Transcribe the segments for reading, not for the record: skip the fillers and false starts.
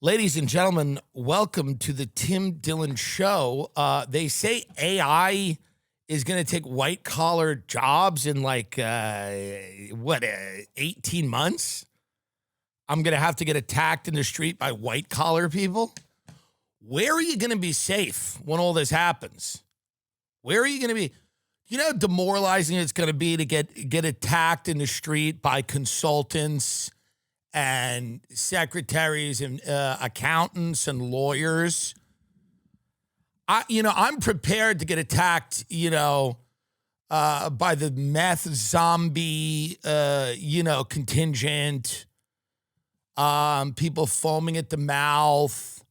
Ladies and gentlemen, welcome to the Tim Dillon Show. They say AI is going to take white collar jobs in 18 months? I'm going to have to get attacked in the street by white collar people? Where are you going to be safe when all this happens? Where are you going to be? You know how demoralizing it's going to be to get attacked in the street by consultants and secretaries and accountants and lawyers. I'm prepared to get attacked, by the meth zombie, contingent, people foaming at the mouth,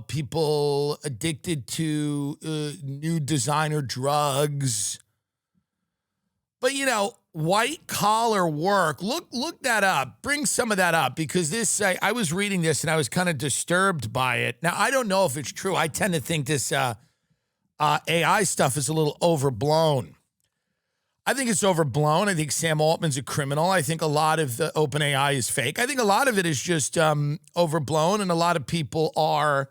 people addicted to new designer drugs. But, white collar work, look that up. Bring some of that up because I was reading this and I was kind of disturbed by it. Now, I don't know if it's true. I tend to think this AI stuff is a little overblown. I think it's overblown. I think Sam Altman's a criminal. I think a lot of the OpenAI is fake. I think a lot of it is just overblown, and a lot of people are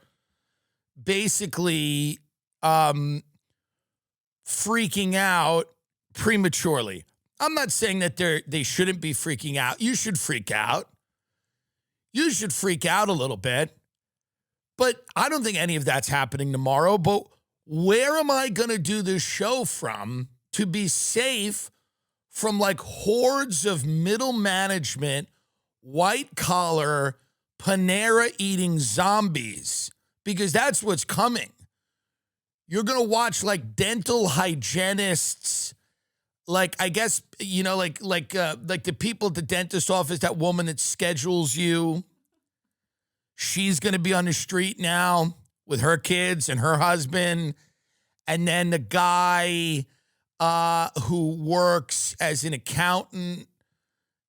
basically freaking out prematurely. I'm not saying that they shouldn't be freaking out. You should freak out. You should freak out a little bit. But I don't think any of that's happening tomorrow. But where am I going to do this show from to be safe from hordes of middle management, white collar, Panera eating zombies? Because that's what's coming. You're going to watch dental hygienists, I guess, the people at the dentist office, that woman that schedules you, she's going to be on the street now with her kids and her husband. And then the guy who works as an accountant,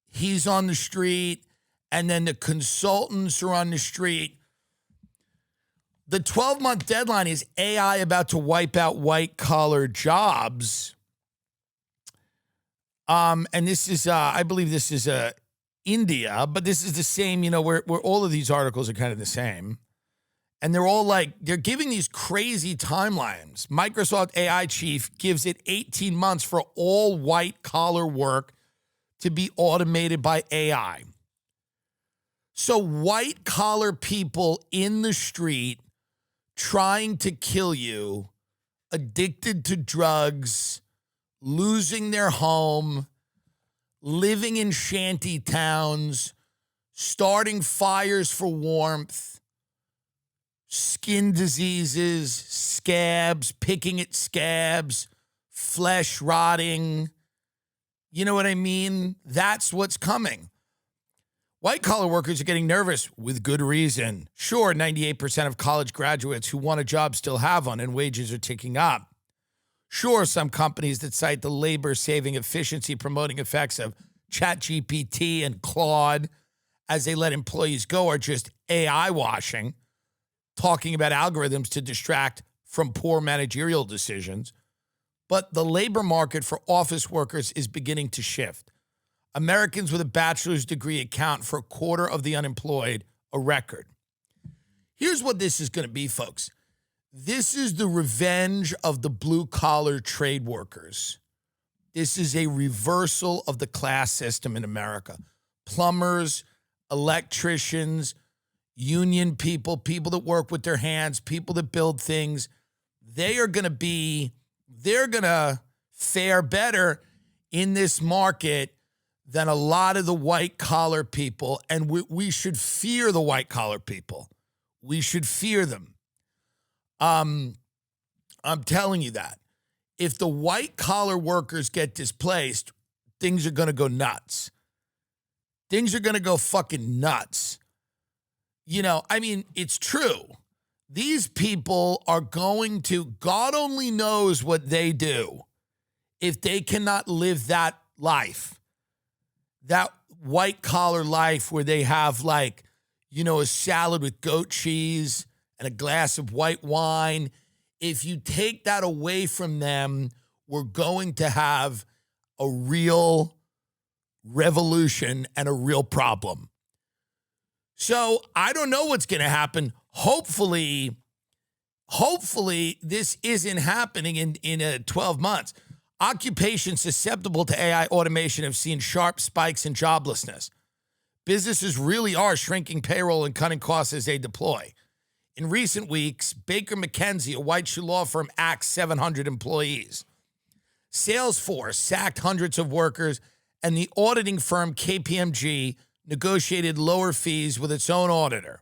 he's on the street. And then the consultants are on the street. The 12-month deadline is AI about to wipe out white-collar jobs. And this is, I believe this is India, but this is the same, where all of these articles are kind of the same. And they're all they're giving these crazy timelines. Microsoft AI chief gives it 18 months for all white-collar work to be automated by AI. So white-collar people in the street trying to kill you, addicted to drugs, losing their home, living in shanty towns, starting fires for warmth, skin diseases, scabs, picking at scabs, flesh rotting. You know what I mean? That's what's coming. White-collar workers are getting nervous with good reason. Sure, 98% of college graduates who want a job still have one, and wages are ticking up. Sure, some companies that cite the labor-saving efficiency promoting effects of ChatGPT and Claude as they let employees go are just AI washing, talking about algorithms to distract from poor managerial decisions. But the labor market for office workers is beginning to shift. Americans with a bachelor's degree account for a quarter of the unemployed, a record. Here's what this is going to be, folks. This is the revenge of the blue-collar trade workers. This is a reversal of the class system in America. Plumbers, electricians, union people, people that work with their hands, people that build things, they're going to fare better in this market than a lot of the white-collar people, and we should fear the white-collar people. We should fear them. I'm telling you that. If the white-collar workers get displaced, things are going to go nuts. Things are going to go fucking nuts. It's true. These people are going to, God only knows what they do if they cannot live that life, that white-collar life where they have a salad with goat cheese and a glass of white wine. If you take that away from them, we're going to have a real revolution and a real problem. So I don't know what's going to happen. Hopefully this isn't happening in 12 months. Occupations susceptible to AI automation have seen sharp spikes in joblessness. Businesses really are shrinking payroll and cutting costs as they deploy. In recent weeks, Baker McKenzie, a white shoe law firm, axed 700 employees. Salesforce sacked hundreds of workers, and the auditing firm KPMG negotiated lower fees with its own auditor.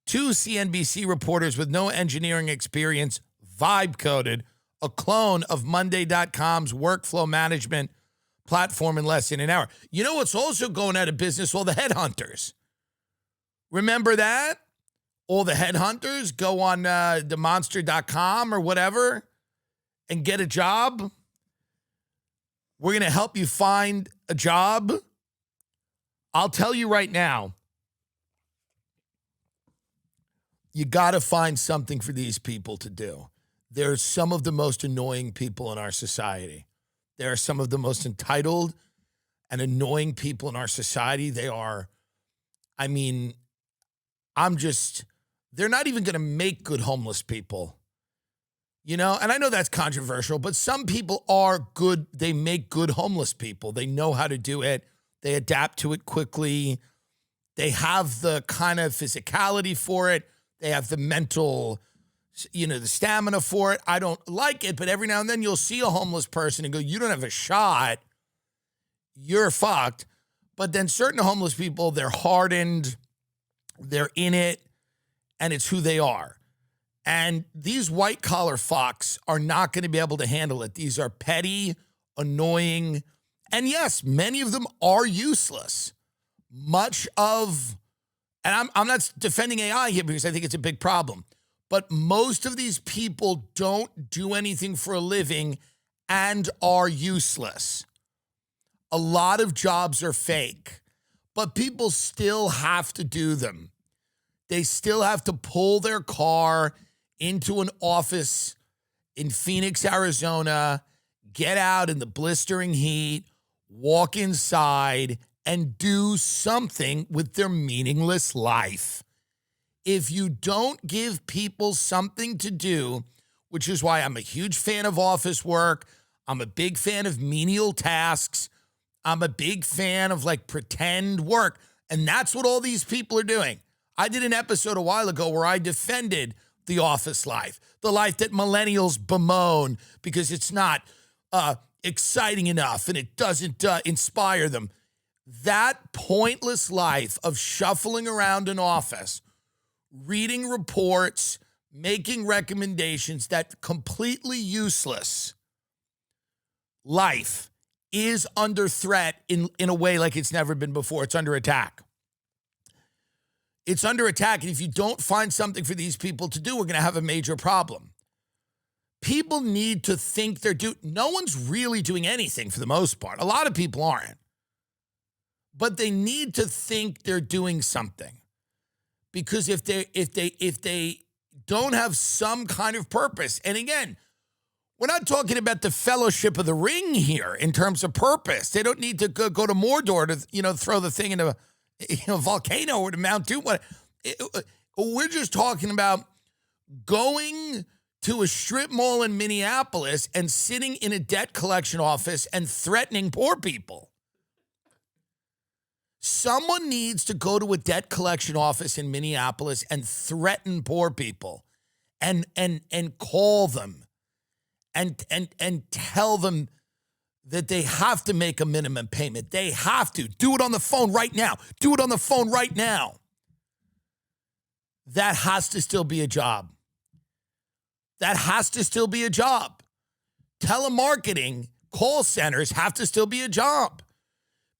Two CNBC reporters with no engineering experience vibe coded a clone of Monday.com's workflow management platform in less than an hour. You know what's also going out of business? All the headhunters. Remember that? All the headhunters go on the monster.com or whatever and get a job. We're going to help you find a job. I'll tell you right now, you got to find something for these people to do. They're some of the most annoying people in our society. They are some of the most entitled and annoying people in our society. They are, they're not even going to make good homeless people. You know, and I know that's controversial, but some people are good. They make good homeless people. They know how to do it. They adapt to it quickly. They have the kind of physicality for it. They have the mental, the stamina for it. I don't like it, but every now and then you'll see a homeless person and go, you don't have a shot. You're fucked. But then certain homeless people, they're hardened. They're in it. And it's who they are. And these white collar fucks are not going to be able to handle it. These are petty, annoying, and yes, many of them are useless. And I'm not defending AI here because I think it's a big problem, but most of these people don't do anything for a living and are useless. A lot of jobs are fake, but people still have to do them. They still have to pull their car into an office in Phoenix, Arizona, get out in the blistering heat, walk inside, and do something with their meaningless life. If you don't give people something to do, which is why I'm a huge fan of office work, I'm a big fan of menial tasks, I'm a big fan of pretend work, and that's what all these people are doing. I did an episode a while ago where I defended the office life, the life that millennials bemoan because it's not exciting enough and it doesn't inspire them. That pointless life of shuffling around an office, reading reports, making recommendations, that completely useless life is under threat in a way like it's never been before. It's under attack. It's under attack, and if you don't find something for these people to do, we're going to have a major problem. People need to think no one's really doing anything for the most part. A lot of people aren't. But they need to think they're doing something. Because if they don't have some kind of purpose, and again, we're not talking about the Fellowship of the Ring here in terms of purpose. They don't need to go to Mordor to throw the thing into a volcano or to Mount Doom. We're just talking about going to a strip mall in Minneapolis and sitting in a debt collection office and threatening poor people. Someone needs to go to a debt collection office in Minneapolis and threaten poor people and call them and tell them that they have to make a minimum payment. They have to. Do it on the phone right now. Do it on the phone right now. That has to still be a job. That has to still be a job. Telemarketing, call centers have to still be a job.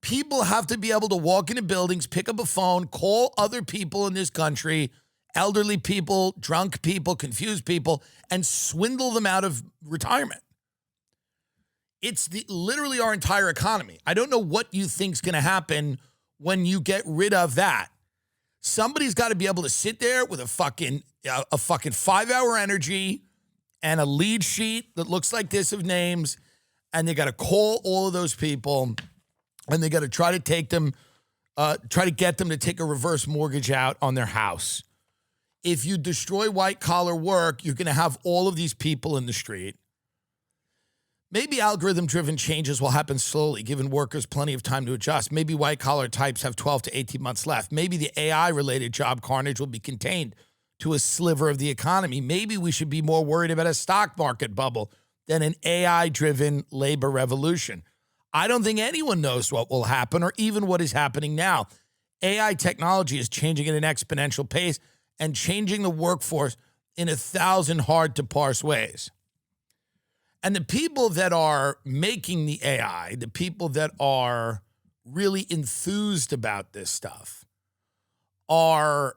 People have to be able to walk into buildings, pick up a phone, call other people in this country, elderly people, drunk people, confused people, and swindle them out of retirement. It's literally our entire economy. I don't know what you think's going to happen when you get rid of that. Somebody's got to be able to sit there with a fucking 5-hour energy and a lead sheet that looks like this of names, and they got to call all of those people, and they got to try to take them try to get them to take a reverse mortgage out on their house. If you destroy white-collar work, you're going to have all of these people in the street. Maybe algorithm-driven changes will happen slowly, giving workers plenty of time to adjust. Maybe white-collar types have 12 to 18 months left. Maybe the AI-related job carnage will be contained to a sliver of the economy. Maybe we should be more worried about a stock market bubble than an AI-driven labor revolution. I don't think anyone knows what will happen or even what is happening now. AI technology is changing at an exponential pace and changing the workforce in 1,000 hard-to-parse ways. And the people that are making the AI, the people that are really enthused about this stuff, are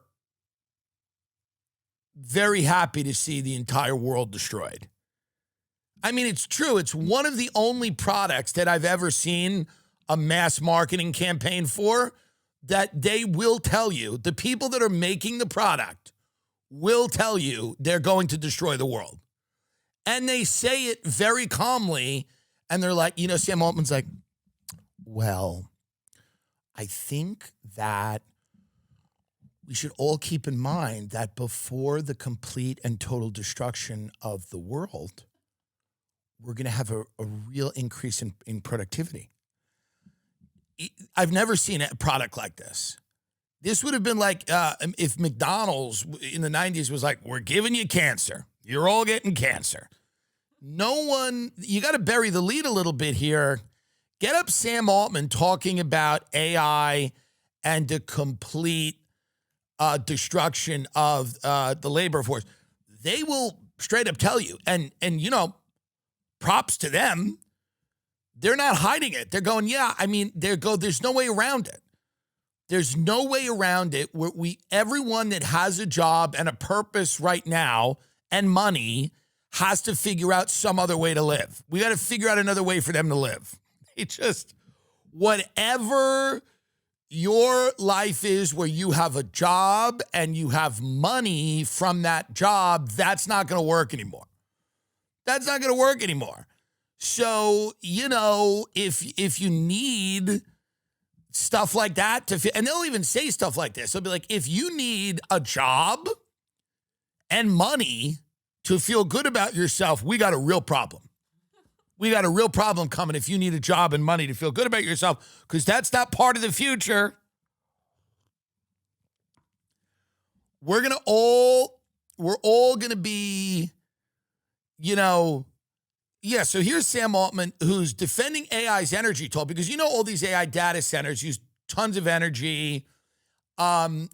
very happy to see the entire world destroyed. I mean, it's true. It's one of the only products that I've ever seen a mass marketing campaign for that they will tell you, the people that are making the product will tell you they're going to destroy the world. And they say it very calmly, and they're like, Sam Altman's like, well, I think that we should all keep in mind that before the complete and total destruction of the world, we're going to have a real increase in productivity. I've never seen a product like this. This would have been like if McDonald's in the 90s was like, we're giving you cancer. You're all getting cancer. No one, you got to bury the lead a little bit here. Get up Sam Altman talking about AI and the complete destruction of the labor force. They will straight up tell you, and props to them. They're not hiding it. They're going, yeah, I mean, there's no way around it. There's no way around it where everyone that has a job and a purpose right now and money has to figure out some other way to live. We got to figure out another way for them to live. It just, whatever your life is where you have a job and you have money from that job, that's not going to work anymore. That's not going to work anymore. So, if you need stuff like that and they'll even say stuff like this. They'll be like, if you need a job and money to feel good about yourself, we got a real problem. We got a real problem coming if you need a job and money to feel good about yourself, because that's not part of the future. We're all going to be, yeah, so here's Sam Altman, who's defending AI's energy toll, because all these AI data centers use tons of energy, and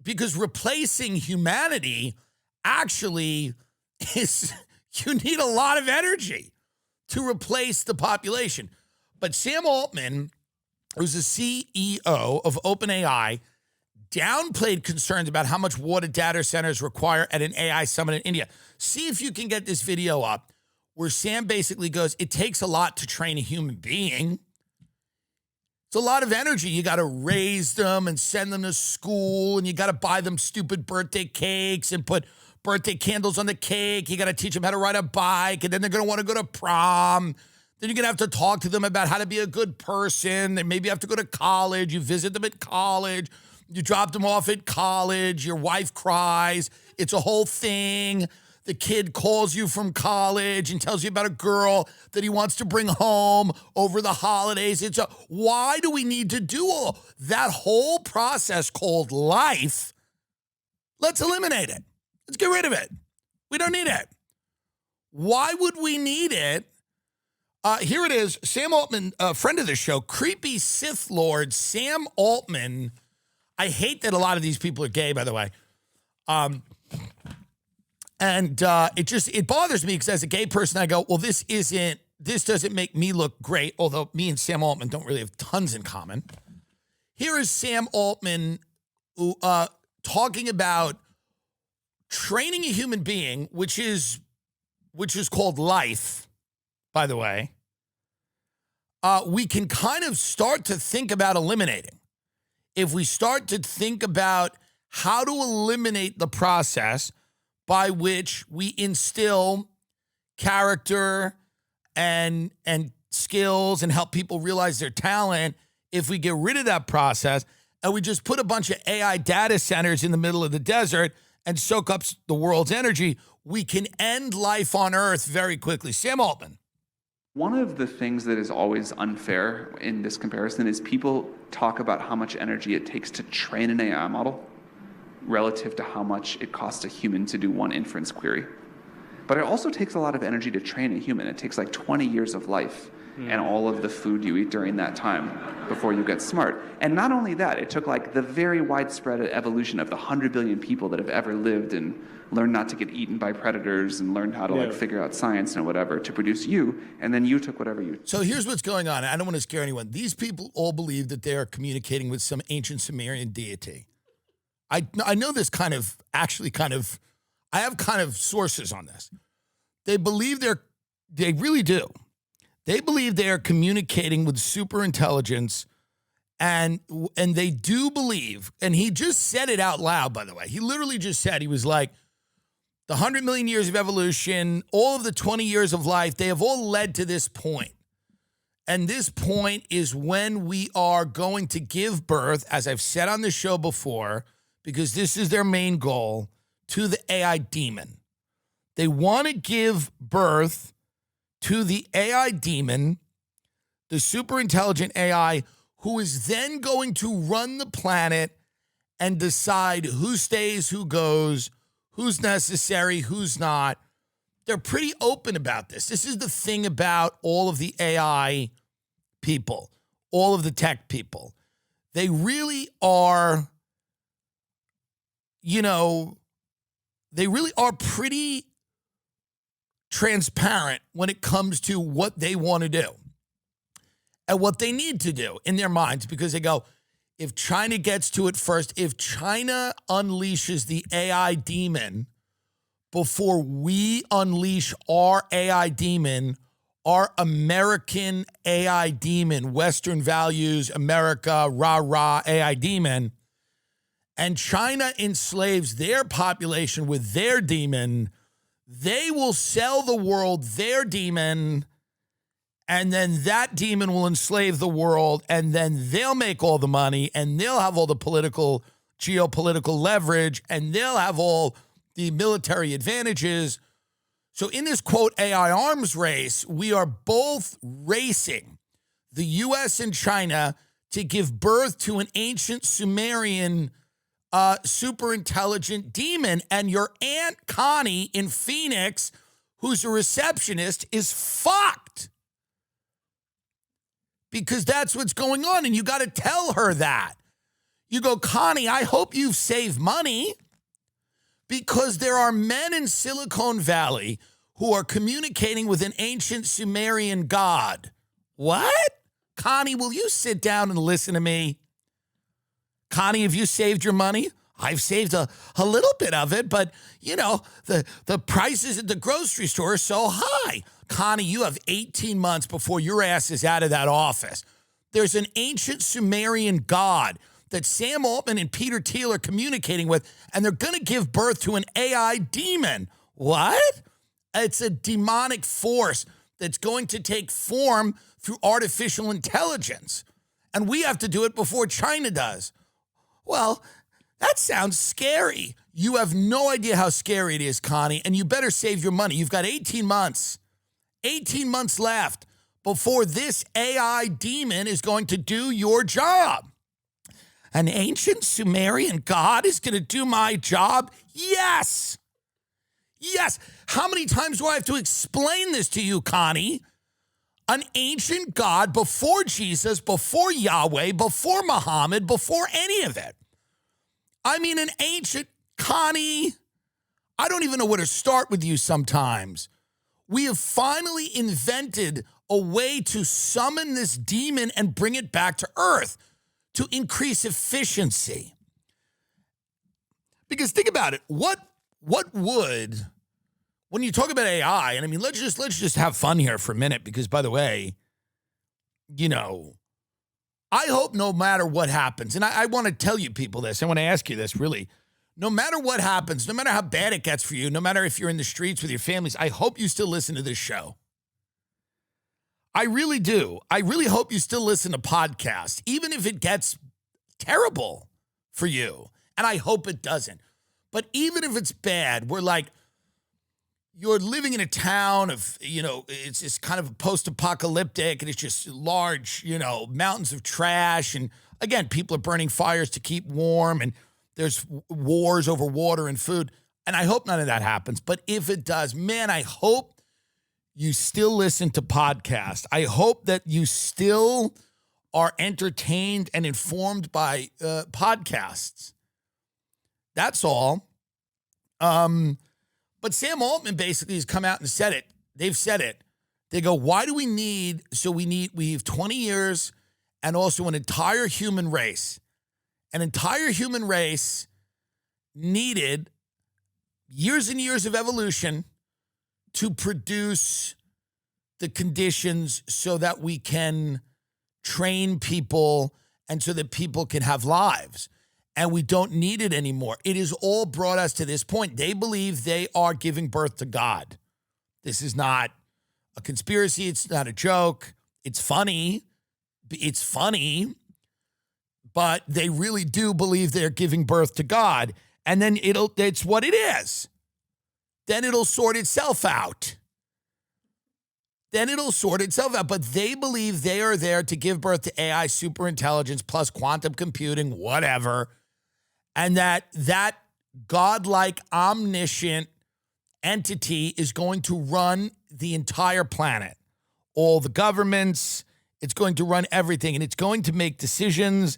because replacing humanity actually is, you need a lot of energy to replace the population. But Sam Altman, who's the CEO of OpenAI, downplayed concerns about how much water data centers require at an AI summit in India. See if you can get this video up where Sam basically goes, it takes a lot to train a human being. It's a lot of energy. You got to raise them and send them to school, and you got to buy them stupid birthday cakes and put birthday candles on the cake. You got to teach them how to ride a bike, and then they're going to want to go to prom. Then you're going to have to talk to them about how to be a good person. They maybe have to go to college. You visit them at college. You drop them off at college. Your wife cries. It's a whole thing. The kid calls you from college and tells you about a girl that he wants to bring home over the holidays. Why do we need to do all that whole process called life? Let's eliminate it. Let's get rid of it. We don't need it. Why would we need it? Here it is. Sam Altman, a friend of the show, creepy Sith Lord Sam Altman. I hate that a lot of these people are gay, by the way. It bothers me because as a gay person, I go, well, this doesn't make me look great, although me and Sam Altman don't really have tons in common. Here is Sam Altman talking about training a human being, which is called life, by the way. We can kind of start to think about eliminating. If we start to think about how to eliminate the process by which we instill character and skills and help people realize their talent if we get rid of that process and we just put a bunch of AI data centers in the middle of the desert and soak up the world's energy, we can end life on Earth very quickly. Sam Altman. One of the things that is always unfair in this comparison is people talk about how much energy it takes to train an AI model relative to how much it costs a human to do one inference query. But it also takes a lot of energy to train a human. It takes like 20 years of life and all of the food you eat during that time before you get smart. And not only that, it took like the very widespread evolution of the 100 billion people that have ever lived and learned not to get eaten by predators and learned how to like figure out science and whatever to produce you, and then you took whatever you... So here's what's going on. I don't want to scare anyone. These people all believe that they are communicating with some ancient Sumerian deity. I know this I have kind of sources on this. They believe they really do. They believe they are communicating with super intelligence, and they do believe, and he just said it out loud, by the way. He literally just said, he was like, the 100 million years of evolution, all of the 20 years of life, they have all led to this point. And this point is when we are going to give birth, as I've said on the show before, because this is their main goal, to the AI demon. They want to give birth to the AI demon, the super intelligent AI, who is then going to run the planet and decide who stays, who goes, who's necessary, who's not. They're pretty open about this. This is the thing about all of the AI people, all of the tech people. They really are, they really are pretty transparent when it comes to what they want to do and what they need to do in their minds, because they go, if China gets to it first, if China unleashes the AI demon before we unleash our AI demon, our American AI demon, Western values, America, rah-rah AI demon, and China enslaves their population with their demon, they will sell the world their demon, and then that demon will enslave the world, and then they'll make all the money, and they'll have all the geopolitical leverage, and they'll have all the military advantages. So in this, quote, AI arms race, we are both racing, the U.S. and China, to give birth to an ancient Sumerian super intelligent demon. And your Aunt Connie in Phoenix, who's a receptionist, is fucked. Because that's what's going on. And you got to tell her that. You go, Connie, I hope you've saved money, because there are men in Silicon Valley who are communicating with an ancient Sumerian god. What? Connie, will you sit down and listen to me? Connie, have you saved your money? I've saved a little bit of it, but, the prices at the grocery store are so high. Connie, you have 18 months before your ass is out of that office. There's an ancient Sumerian god that Sam Altman and Peter Thiel are communicating with, and they're going to give birth to an AI demon. What? It's a demonic force that's going to take form through artificial intelligence. And we have to do it before China does. Well, that sounds scary. You have no idea how scary it is, Connie, and you better save your money. You've got 18 months. 18 months left before this AI demon is going to do your job. An ancient Sumerian god is going to do my job? Yes. Yes. How many times do I have to explain this to you, Connie? An ancient god before Jesus, before Yahweh, before Muhammad, before any of it. I mean, an ancient, Connie, I don't even know where to start with you sometimes. We have finally invented a way to summon this demon and bring it back to Earth to increase efficiency. Because think about it, what would, when you talk about AI, and I mean, let's just have fun here for a minute, because by the way, I hope no matter what happens, and I want to tell you people this, I want to ask you this really, no matter what happens, no matter how bad it gets for you, no matter if you're in the streets with your families, I hope you still listen to this show. I really do. I really hope you still listen to podcasts, even if it gets terrible for you. And I hope it doesn't. But even if it's bad, we're like, you're living in a town of, it's just kind of post-apocalyptic and it's just large, mountains of trash. And again, people are burning fires to keep warm and there's wars over water and food. And I hope none of that happens. But if it does, man, I hope you still listen to podcasts. I hope that you still are entertained and informed by podcasts. That's all. But Sam Altman basically has come out and said it. They've said it. They go, why do we need, we have 20 years and also an entire human race. An entire human race needed years and years of evolution to produce the conditions so that we can train people and so that people can have lives. And we don't need it anymore. It has all brought us to this point. They believe they are giving birth to God. This is not a conspiracy. It's not a joke. It's funny. It's funny. But they really do believe they're giving birth to God. And then it's what it is. Then it'll sort itself out. But they believe they are there to give birth to AI superintelligence plus quantum computing, whatever. And that godlike, omniscient entity is going to run the entire planet. All the governments, it's going to run everything. And it's going to make decisions.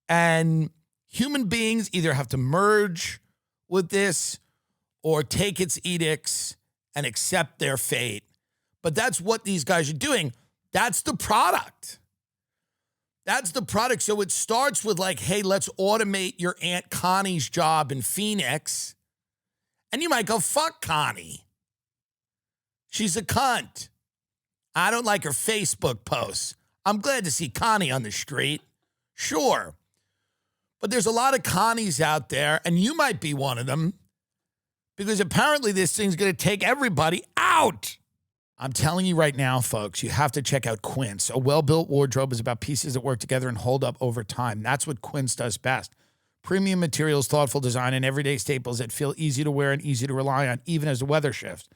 And human beings either have to merge with this or take its edicts and accept their fate. But that's what these guys are doing. That's the product. So it starts with like, hey, let's automate your Aunt Connie's job in Phoenix. And you might go, fuck Connie. She's a cunt. I don't like her Facebook posts. I'm glad to see Connie on the street. Sure. But there's a lot of Connies out there, and you might be one of them, because apparently this thing's going to take everybody out. I'm telling you right now, folks, you have to check out Quince. A well-built wardrobe is about pieces that work together and hold up over time. That's what Quince does best. Premium materials, thoughtful design, and everyday staples that feel easy to wear and easy to rely on, even as the weather shifts.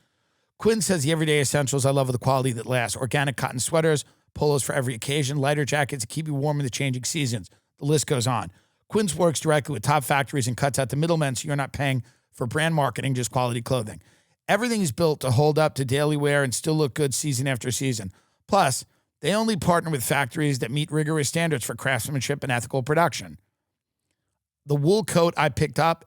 Quince has the everyday essentials I love with the quality that lasts. Organic cotton sweaters, polos for every occasion, lighter jackets to keep you warm in the changing seasons. The list goes on. Quince works directly with top factories and cuts out the middlemen, so you're not paying for brand marketing, just quality clothing. Everything is built to hold up to daily wear and still look good season after season. Plus, they only partner with factories that meet rigorous standards for craftsmanship and ethical production. The wool coat I picked up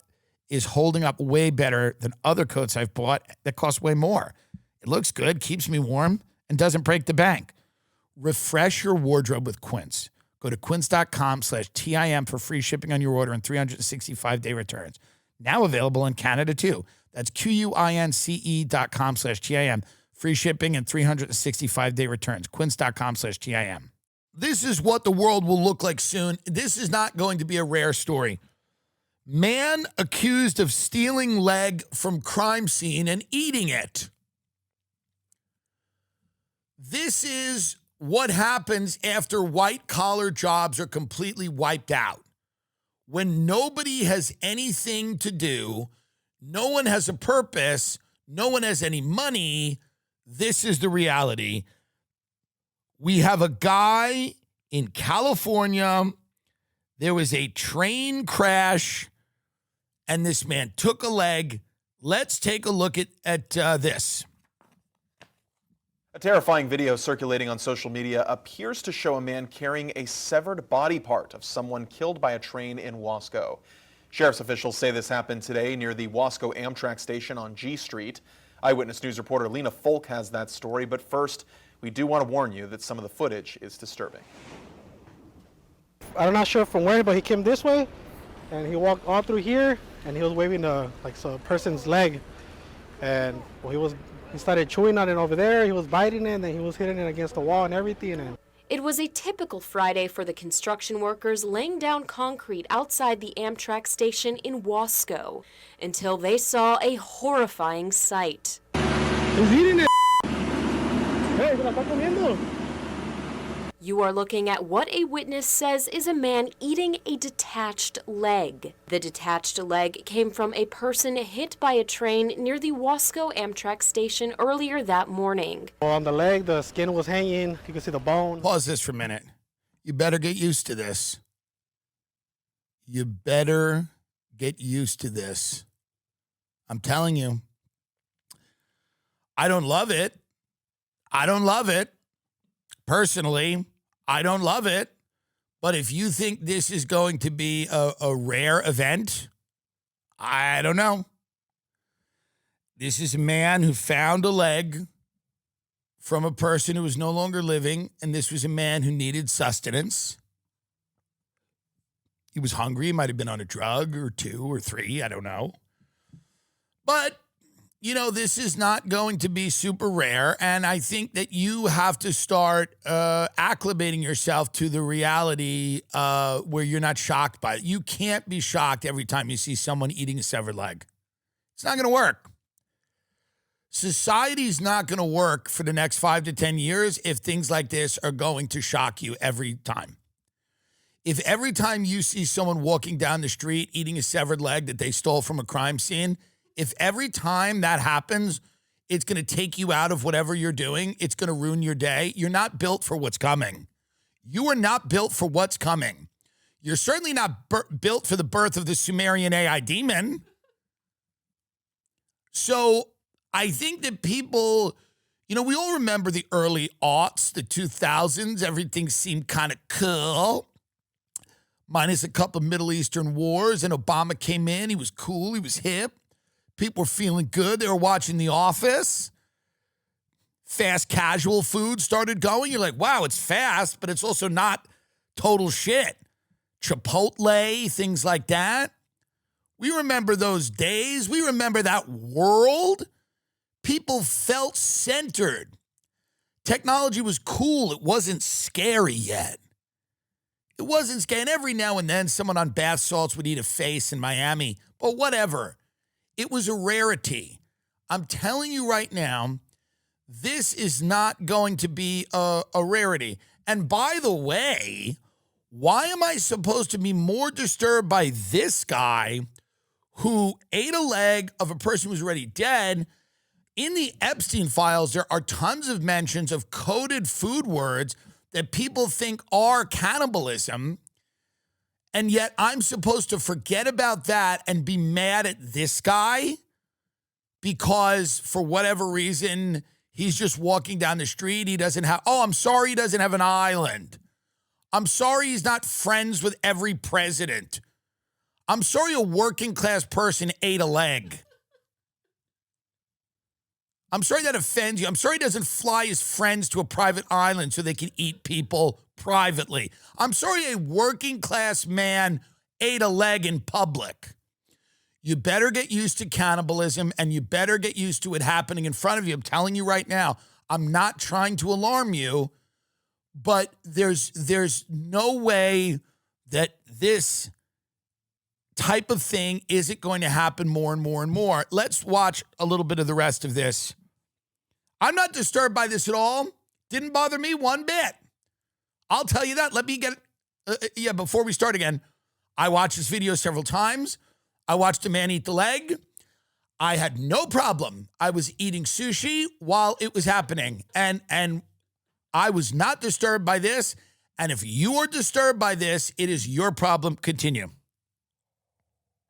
is holding up way better than other coats I've bought that cost way more. It looks good, keeps me warm, and doesn't break the bank. Refresh your wardrobe with Quince. Go to quince.com/TIM for free shipping on your order and 365-day returns. Now available in Canada too. That's QUINCE.com/TIM. Free shipping and 365-day returns. Quince.com/TIM. This is what the world will look like soon. This is not going to be a rare story. Man accused of stealing leg from crime scene and eating it. This is what happens after white-collar jobs are completely wiped out. When nobody has anything to do, no one has a purpose, no one has any money, this is the reality. We have a guy in California. There was a train crash, and this man took a leg. Let's take a look at this. A terrifying video circulating on social media appears to show a man carrying a severed body part of someone killed by a train in Wasco. Sheriff's officials say this happened today near the Wasco Amtrak station on G Street. Eyewitness News reporter Lena Folk has that story, but first, we do want to warn you that some of the footage is disturbing. I'm not sure from where, but he came this way, and he walked all through here, and he was waving a person's leg, and he started chewing on it over there. He was biting it, and then he was hitting it against the wall and everything. And it was a typical Friday for the construction workers laying down concrete outside the Amtrak station in Wasco until they saw a horrifying sight. He's eating it. Hey, ¿se la está comiendo? You are looking at what a witness says is a man eating a detached leg. The detached leg came from a person hit by a train near the Wasco Amtrak station earlier that morning. On the leg, the skin was hanging. You can see the bone. Pause this for a minute. You better get used to this. You better get used to this. I'm telling you. I don't love it. I don't love it. Personally, I don't love it. But if you think this is going to be a rare event, I don't know. This is a man who found a leg from a person who was no longer living, and this was a man who needed sustenance. He was hungry. He might have been on a drug or 2 or 3. I don't know. But, you know, this is not going to be super rare, and I think that you have to start acclimating yourself to the reality where you're not shocked by it. You can't be shocked every time you see someone eating a severed leg. It's not going to work. Society's not going to work for the next 5 to 10 years if things like this are going to shock you every time. If every time you see someone walking down the street eating a severed leg that they stole from a crime scene, if every time that happens, it's going to take you out of whatever you're doing, it's going to ruin your day, you're not built for what's coming. You are not built for what's coming. You're certainly not built for the birth of the Sumerian AI demon. So I think that people, you know, we all remember the early aughts, the 2000s. Everything seemed kind of cool, minus a couple of Middle Eastern wars. And Obama came in. He was cool. He was hip. People were feeling good. They were watching The Office. Fast casual food started going. You're like, wow, it's fast, but it's also not total shit. Chipotle, things like that. We remember those days. We remember that world. People felt centered. Technology was cool. It wasn't scary yet. It wasn't scary. And every now and then, someone on bath salts would eat a face in Miami. But whatever. It was a rarity. I'm telling you right now, this is not going to be a rarity. And by the way, why am I supposed to be more disturbed by this guy who ate a leg of a person who's already dead? In the Epstein files, there are tons of mentions of coded food words that people think are cannibalism. And yet I'm supposed to forget about that and be mad at this guy because for whatever reason, he's just walking down the street. He doesn't have, I'm sorry he doesn't have an island. I'm sorry he's not friends with every president. I'm sorry a working class person ate a leg. I'm sorry that offends you. I'm sorry he doesn't fly his friends to a private island so they can eat people privately. I'm sorry a working class man ate a leg in public. You better get used to cannibalism and you better get used to it happening in front of you. I'm telling you right now, I'm not trying to alarm you, but there's no way that this type of thing isn't going to happen more and more and more. Let's watch a little bit of the rest of this. I'm not disturbed by this at all. Didn't bother me one bit. I'll tell you that. Let me get, before we start again, I watched this video several times. I watched a man eat the leg. I had no problem. I was eating sushi while it was happening. And I was not disturbed by this. And if you are disturbed by this, it is your problem. Continue.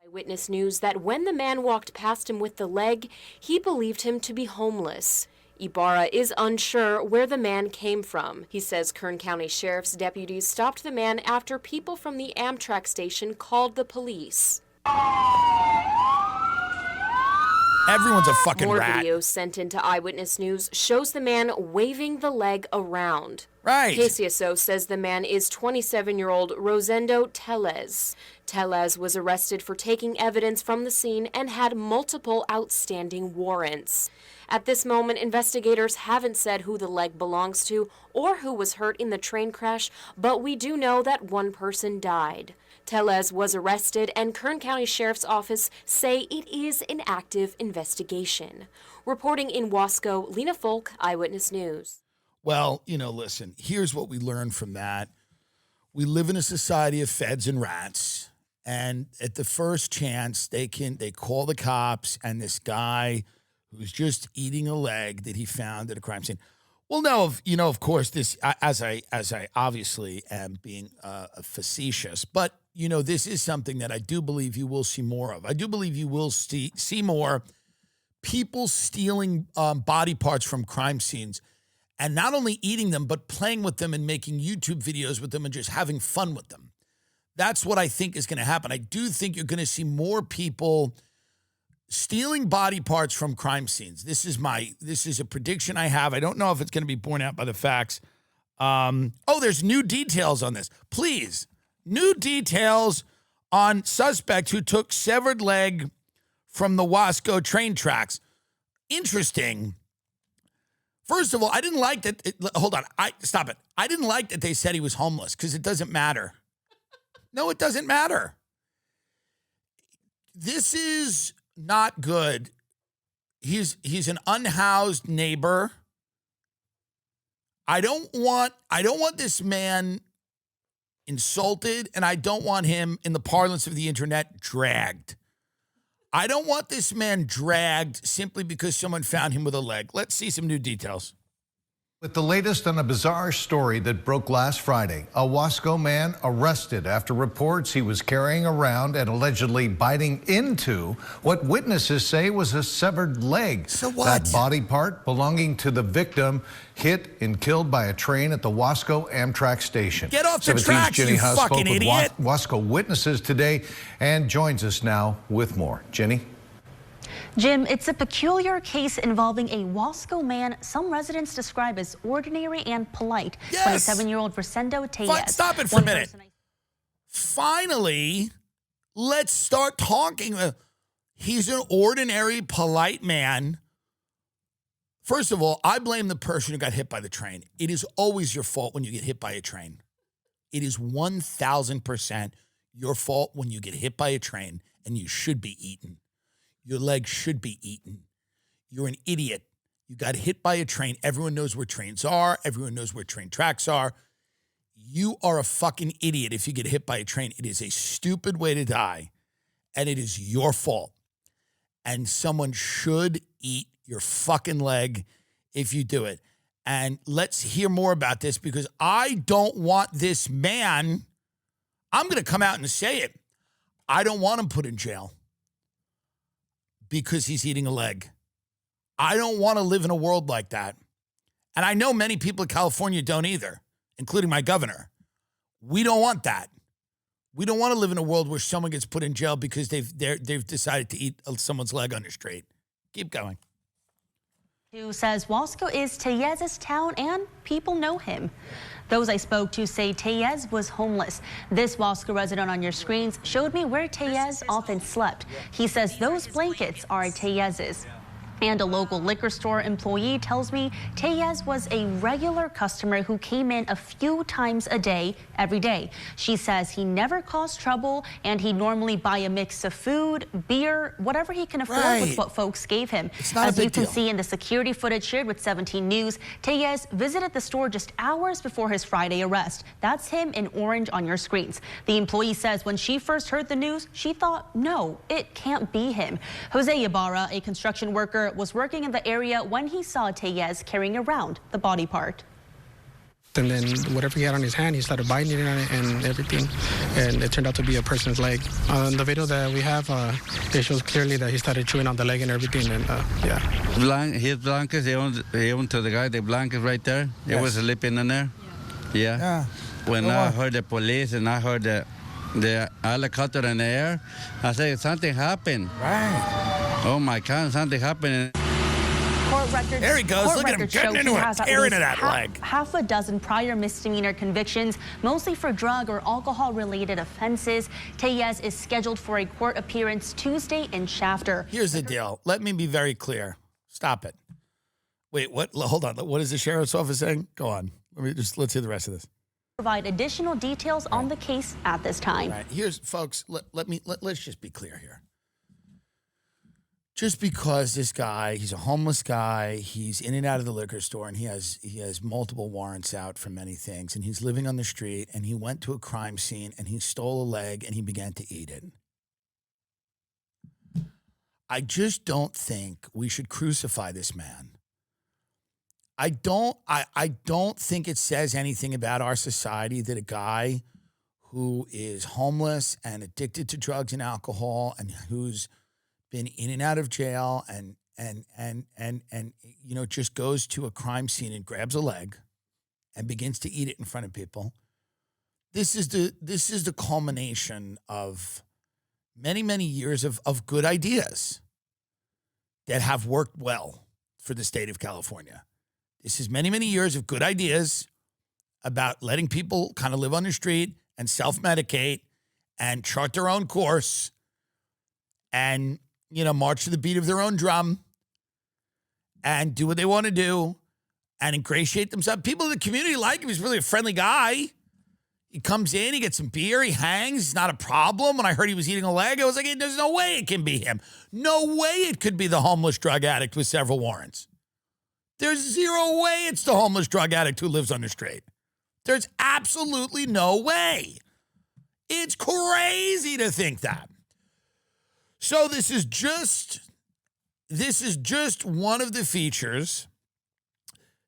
Eyewitness News that when the man walked past him with the leg, he believed him to be homeless. Ibarra is unsure where the man came from. He says Kern County Sheriff's deputies stopped the man after people from the Amtrak station called the police. Everyone's a fucking More rat. video sent into Eyewitness News shows the man waving the leg around. Right. KCSO says the man is 27-year-old Rosendo Tellez. Tellez was arrested for taking evidence from the scene and had multiple outstanding warrants. At this moment, investigators haven't said who the leg belongs to or who was hurt in the train crash, but we do know that one person died. Tellez was arrested, and Kern County Sheriff's Office say it is an active investigation. Reporting in Wasco, Lena Folk, Eyewitness News. Well, listen, here's what we learned from that. We live in a society of feds and rats. And at the first chance, they call the cops, and this guy who's just eating a leg that he found at a crime scene. Well, no, of course, this, as I obviously am being facetious, but, this is something that I do believe you will see more of. I do believe you will see more people stealing body parts from crime scenes and not only eating them, but playing with them and making YouTube videos with them and just having fun with them. That's what I think is going to happen. I do think you're going to see more people stealing body parts from crime scenes. This is a prediction I have. I don't know if it's going to be borne out by the facts. There's new details on this. Please, new details on suspect who took severed leg from the Wasco train tracks. Interesting. First of all, I didn't like that. Stop it. I didn't like that they said he was homeless because it doesn't matter. No, it doesn't matter. This is not good. He's an unhoused neighbor. I don't want this man insulted, and I don't want him, in the parlance of the internet, dragged. I don't want this man dragged simply because someone found him with a leg. Let's see some new details. With the latest on a bizarre story that broke last Friday, a Wasco man arrested after reports he was carrying around and allegedly biting into what witnesses say was a severed leg. So what? That body part belonging to the victim hit and killed by a train at the Wasco Amtrak station. Get off the 17's tracks, Jenny you Haas fucking spoke with idiot. Wasco witnesses today and joins us now with more. Jenny? Jim, it's a peculiar case involving a Wasco man some residents describe as ordinary and polite. Yes. 27-year-old Rosendo Tellez. Stop it for a minute. Finally, let's start talking. He's an ordinary, polite man. First of all, I blame the person who got hit by the train. It is always your fault when you get hit by a train. It is 1,000% your fault when you get hit by a train, and you should be eaten. Your leg should be eaten. You're an idiot. You got hit by a train. Everyone knows where trains are. Everyone knows where train tracks are. You are a fucking idiot if you get hit by a train. It is a stupid way to die, and it is your fault. And someone should eat your fucking leg if you do it. And let's hear more about this, because I don't want this man, I'm going to come out and say it, I don't want him put in jail because he's eating a leg. I don't want to live in a world like that. And I know many people in California don't either, including my governor. We don't want that. We don't want to live in a world where someone gets put in jail because they've decided to eat someone's leg on the street. Keep going. Who says Wasco is Tellez's town and people know him. Those I spoke to say Tellez was homeless. This Wasco resident on your screens showed me where Tellez often slept. He says those blankets are Tellez's. And a local liquor store employee tells me Tellez was a regular customer who came in a few times a day, every day. She says he never caused trouble, and he'd normally buy a mix of food, beer, whatever he can afford with what folks gave him. As you can see in the security footage shared with 17 News, Tellez visited the store just hours before his Friday arrest. That's him in orange on your screens. The employee says when she first heard the news, she thought, no, it can't be him. Jose Ibarra, a construction worker, was working in the area when he saw Tellez carrying around the body part. And then whatever he had on his hand, he started biting on it and everything, and it turned out to be a person's leg. On the video that we have, it shows clearly that he started chewing on the leg and everything, and yeah. His blankets, he owned to the guy, the blanket right there. It was sleeping in there. Yeah. When I heard the police and I heard the helicopter in the air, I said, something happened. Right. Oh my God, something happened. There he goes. Look at him getting into it, tearing into that leg. Half a dozen prior misdemeanor convictions, mostly for drug or alcohol-related offenses. Tellez is scheduled for a court appearance Tuesday in Shafter. Here's the deal. Let me be very clear. Stop it. Wait, what? Hold on. What is the sheriff's office saying? Go on. Let's hear the rest of this. Provide additional details on the case at this time. All right. Here's, folks, let's just be clear here. just because this guy, he's a homeless guy, he's in and out of the liquor store, and he has multiple warrants out for many things, and he's living on the street, and he went to a crime scene, and he stole a leg, and he began to eat it. I just don't think we should crucify this man. I don't think it says anything about our society that a guy who is homeless and addicted to drugs and alcohol and who's been in and out of jail and just goes to a crime scene and grabs a leg and begins to eat it in front of people. This is the culmination of many years of good ideas that have worked well for the state of California. This is many years of good ideas about letting people kind of live on the street and self-medicate and chart their own course and, march to the beat of their own drum and do what they want to do and ingratiate themselves. People in the community like him. He's really a friendly guy. He comes in, he gets some beer, he hangs. It's not a problem. When I heard he was eating a leg, I was like, there's no way it can be him. No way it could be the homeless drug addict with several warrants. There's zero way it's the homeless drug addict who lives on the street. There's absolutely no way. It's crazy to think that. So this is just one of the features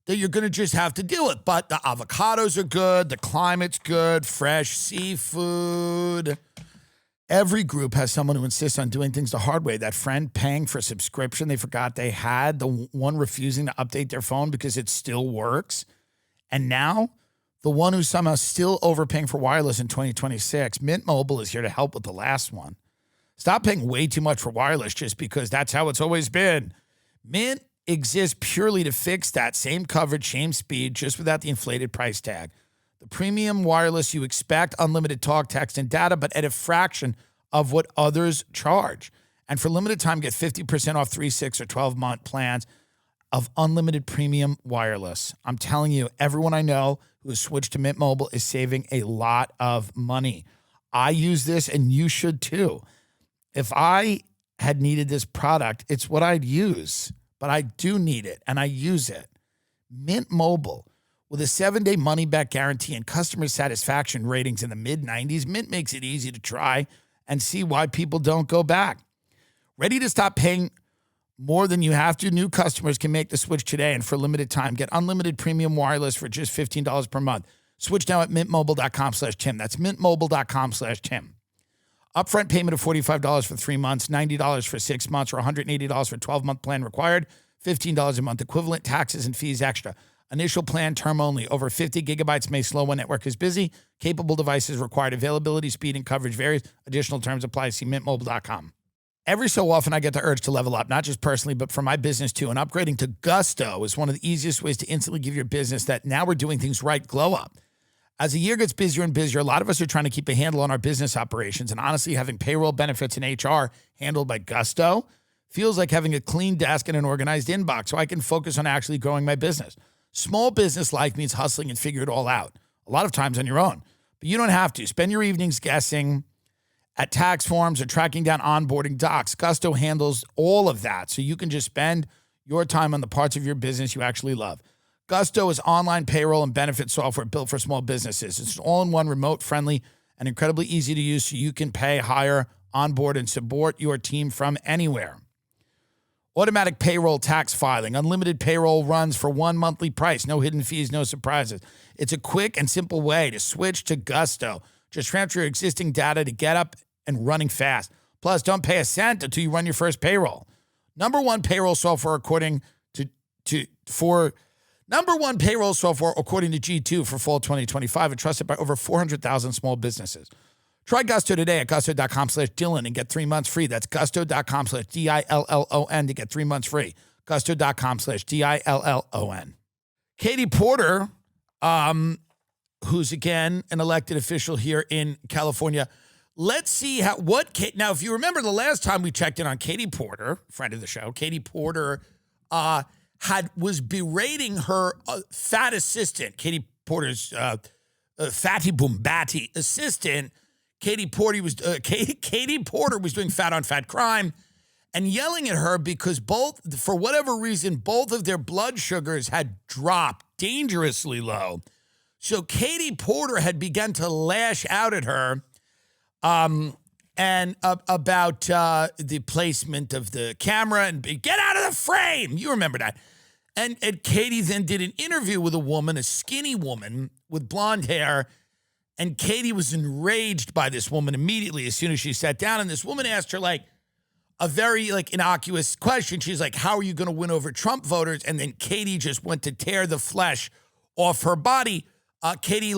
that you're going to just have to deal with. But the avocados are good. The climate's good. Fresh seafood. Every group has someone who insists on doing things the hard way. That friend paying for a subscription they forgot they had. The one refusing to update their phone because it still works. And now, the one who's somehow still overpaying for wireless in 2026. Mint Mobile is here to help with the last one. Stop paying way too much for wireless just because that's how it's always been. Mint exists purely to fix that same coverage, same speed, just without the inflated price tag. The premium wireless you expect, unlimited talk, text, and data, but at a fraction of what others charge. And for limited time, get 50% off 3, 6, or 12-month plans of unlimited premium wireless. I'm telling you, everyone I know who has switched to Mint Mobile is saving a lot of money. I use this, and you should too. If I had needed this product, it's what I'd use. But I do need it, and I use it. Mint Mobile, with a 7-day money-back guarantee and customer satisfaction ratings in the mid-90s, Mint makes it easy to try and see why people don't go back. Ready to stop paying more than you have to? New customers can make the switch today, and for a limited time, get unlimited premium wireless for just $15 per month. Switch now at mintmobile.com/Tim. That's mintmobile.com/Tim. Upfront payment of $45 for 3 months, $90 for 6 months, or $180 for a 12-month plan required, $15 a month equivalent, taxes and fees extra. Initial plan, term only. Over 50 gigabytes may slow when network is busy. Capable devices required. Availability, speed, and coverage varies. Additional terms apply. See mintmobile.com. Every so often, I get the urge to level up, not just personally, but for my business too. And upgrading to Gusto is one of the easiest ways to instantly give your business that now we're doing things right glow up. As the year gets busier and busier, a lot of us are trying to keep a handle on our business operations, and honestly, having payroll, benefits, and HR handled by Gusto feels like having a clean desk and an organized inbox so I can focus on actually growing my business. Small business life means hustling and figure it all out, a lot of times on your own. But you don't have to. Spend your evenings guessing at tax forms or tracking down onboarding docs. Gusto handles all of that, so you can just spend your time on the parts of your business you actually love. Gusto is online payroll and benefit software built for small businesses. It's all-in-one, remote-friendly, and incredibly easy to use so you can pay, hire, onboard, and support your team from anywhere. Automatic payroll tax filing, unlimited payroll runs for one monthly price, no hidden fees, no surprises. It's a quick and simple way to switch to Gusto. Just transfer your existing data to get up and running fast. Plus, don't pay a cent until you run your first payroll. Number one payroll software according to G2 for fall 2025 and trusted by over 400,000 small businesses. Try Gusto today at gusto.com/Dillon and get 3 months free. That's gusto.com/DILLON to get 3 months free. Gusto.com/DILLON. Katie Porter, who's again an elected official here in California. Let's see now, if you remember the last time we checked in on Katie Porter, friend of the show, Katie Porter was berating her fat assistant, Katie Porter's Fatty Boombati assistant. Katie Porter was doing fat on fat crime, and yelling at her because for whatever reason, both of their blood sugars had dropped dangerously low. So Katie Porter had begun to lash out at her and about the placement of the camera and get out of the frame. You remember that. And Katie then did an interview with a woman, a skinny woman with blonde hair, and Katie was enraged by this woman immediately as soon as she sat down. And this woman asked her a very innocuous question. She's like, how are you going to win over Trump voters? And then Katie just went to tear the flesh off her body. Katie,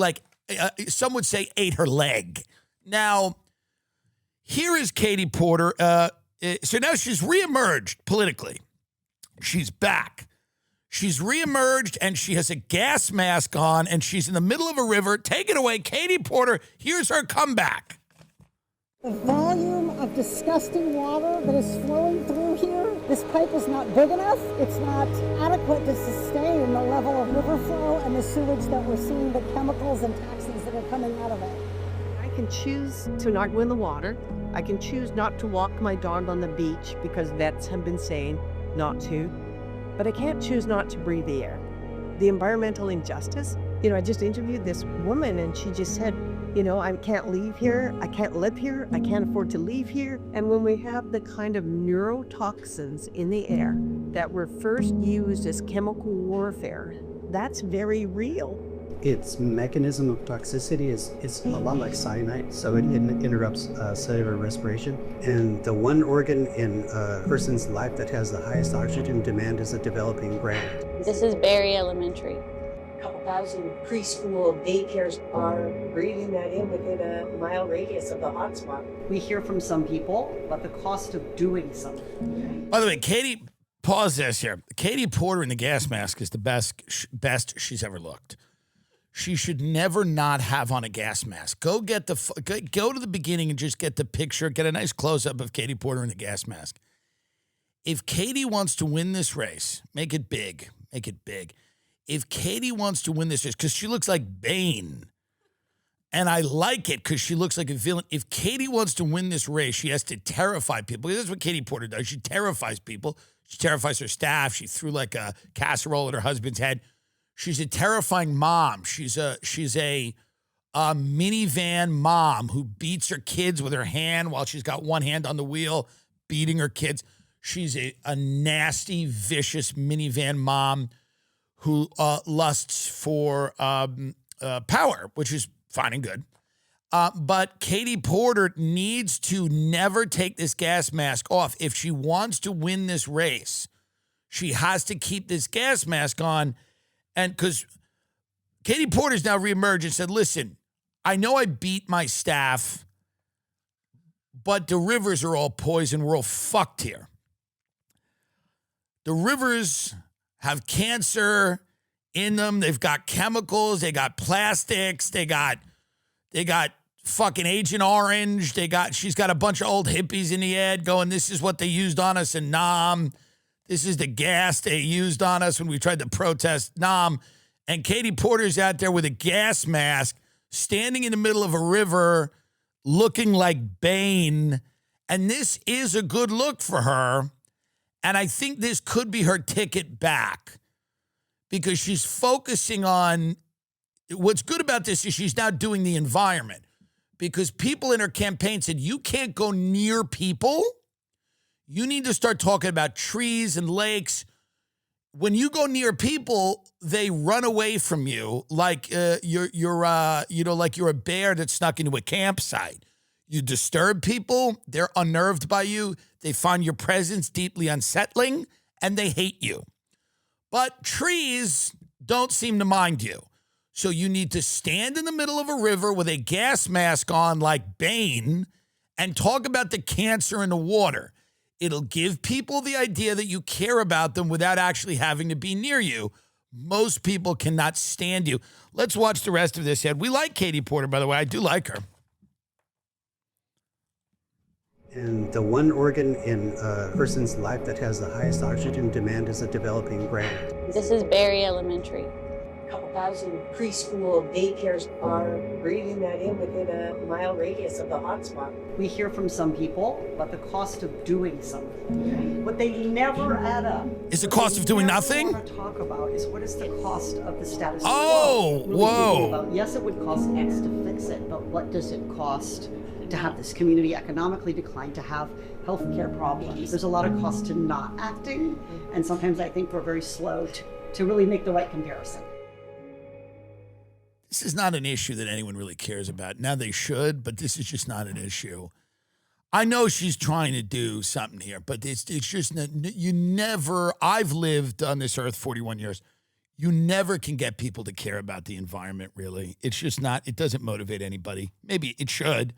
some would say, ate her leg. Now, here is Katie Porter. So now she's reemerged politically. She's back. She's reemerged, and she has a gas mask on, and she's in the middle of a river. Take it away, Katie Porter. Here's her comeback. The volume of disgusting water that is flowing through here, this pipe is not big enough. It's not adequate to sustain the level of river flow and the sewage that we're seeing, the chemicals and toxins that are coming out of it. I can choose to not go in the water. I can choose not to walk my dog on the beach because vets have been saying not to. But I can't choose not to breathe the air. The environmental injustice, I just interviewed this woman and she just said, I can't leave here, I can't live here, I can't afford to leave here. And when we have the kind of neurotoxins in the air that were first used as chemical warfare, that's very real. Its mechanism of toxicity is a lot like cyanide, so it interrupts cellular respiration. And the one organ in a person's life that has the highest oxygen demand is a developing brain. This is very elementary. A couple thousand preschool daycares are breathing that in within a mile radius of the hotspot. We hear from some people about the cost of doing something. By the way, Katie, pause this here. Katie Porter in the gas mask is the best she's ever looked. She should never not have on a gas mask. Go to the beginning and just get the picture, get a nice close-up of Katie Porter in the gas mask. If Katie wants to win this race, make it big. Make it big. If Katie wants to win this race, because she looks like Bane, and I like it because she looks like a villain. If Katie wants to win this race, she has to terrify people. That's what Katie Porter does. She terrifies people. She terrifies her staff. She threw like a casserole at her husband's head. She's a terrifying mom. She's a minivan mom who beats her kids with her hand while she's got one hand on the wheel, beating her kids. She's a nasty, vicious minivan mom who lusts for power, which is fine and good. But Katie Porter needs to never take this gas mask off. If she wants to win this race, she has to keep this gas mask on. And because Katie Porter's now reemerged and said, listen, I know I beat my staff, but the rivers are all poison. We're all fucked here. The rivers have cancer in them. They've got chemicals. They got plastics. They got fucking Agent Orange. She's got a bunch of old hippies in the ad going, this is what they used on us in Nam. This is the gas they used on us when we tried to protest Nam. And Katie Porter's out there with a gas mask, standing in the middle of a river, looking like Bane. And this is a good look for her. And I think this could be her ticket back because she's focusing on what's good about this is she's now doing the environment because people in her campaign said, you can't go near people. You need to start talking about trees and lakes. When you go near people, they run away from you like you're a bear that snuck into a campsite. You disturb people, they're unnerved by you, they find your presence deeply unsettling, and they hate you. But trees don't seem to mind you. So you need to stand in the middle of a river with a gas mask on like Bane and talk about the cancer in the water. It'll give people the idea that you care about them without actually having to be near you. Most people cannot stand you. Let's watch the rest of this ad. We like Katie Porter, by the way. I do like her. And the one organ in a person's life that has the highest oxygen demand is a developing brain. This is very elementary. a couple thousand preschool daycares are breathing that in within a mile radius of the hotspot. We hear from some people about the cost of doing something. What they never add up is the cost of doing nothing? What we want to talk about is what is the cost of the status quo. Oh, really whoa. Yes, it would cost X to fix it, but what does it cost to have this community economically decline, to have healthcare problems? There's a lot of cost to not acting, and sometimes I think we're very slow to really make the right comparison. This is not an issue that anyone really cares about. Now they should, but this is just not an issue. I know she's trying to do something here, but it's just, you never, I've lived on this earth 41 years. You never can get people to care about the environment, really. It's just not, it doesn't motivate anybody. Maybe it should.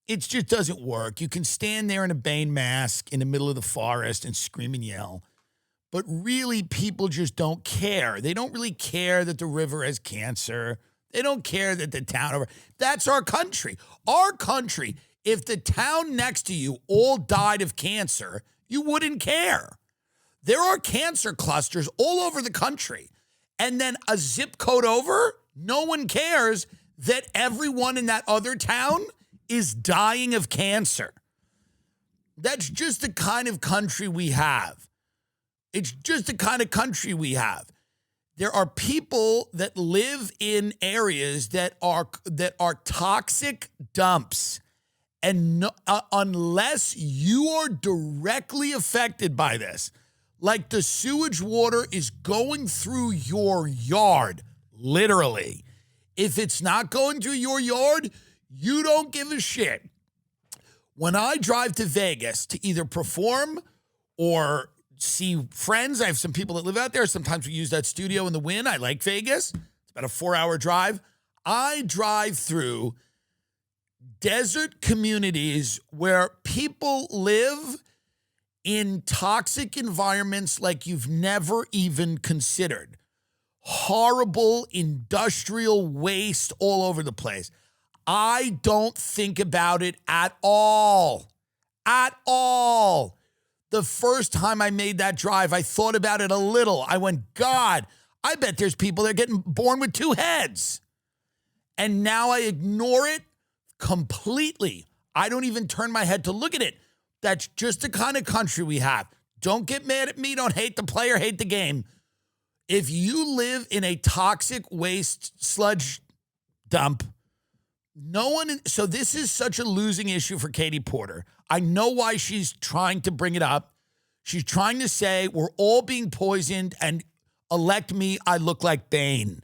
It just doesn't work. You can stand there in a Bane mask in the middle of the forest and scream and yell, but really people just don't care. They don't really care that the river has cancer. They don't care that the town over. That's our country. Our country, if the town next to you all died of cancer, you wouldn't care. There are cancer clusters all over the country. And then a zip code over, no one cares that everyone in that other town is dying of cancer. That's just the kind of country we have. It's just the kind of country we have. There are people that live in areas that are toxic dumps. And unless you are directly affected by this, like the sewage water is going through your yard, literally. If it's not going through your yard, you don't give a shit. When I drive to Vegas to either perform or see friends, I have some people that live out there. Sometimes we use that studio in the Wynn. I like Vegas. It's about a 4-hour drive. I drive through desert communities where people live in toxic environments like you've never even considered. Horrible industrial waste all over the place. I don't think about it at all. At all. The first time I made that drive, I thought about it a little. I went, God, I bet there's people that are getting born with 2 heads. And now I ignore it completely. I don't even turn my head to look at it. That's just the kind of country we have. Don't get mad at me. Don't hate the player, hate the game. If you live in a toxic waste sludge dump, so this is such a losing issue for Katie Porter. I know why she's trying to bring it up. She's trying to say we're all being poisoned and elect me, I look like Bane.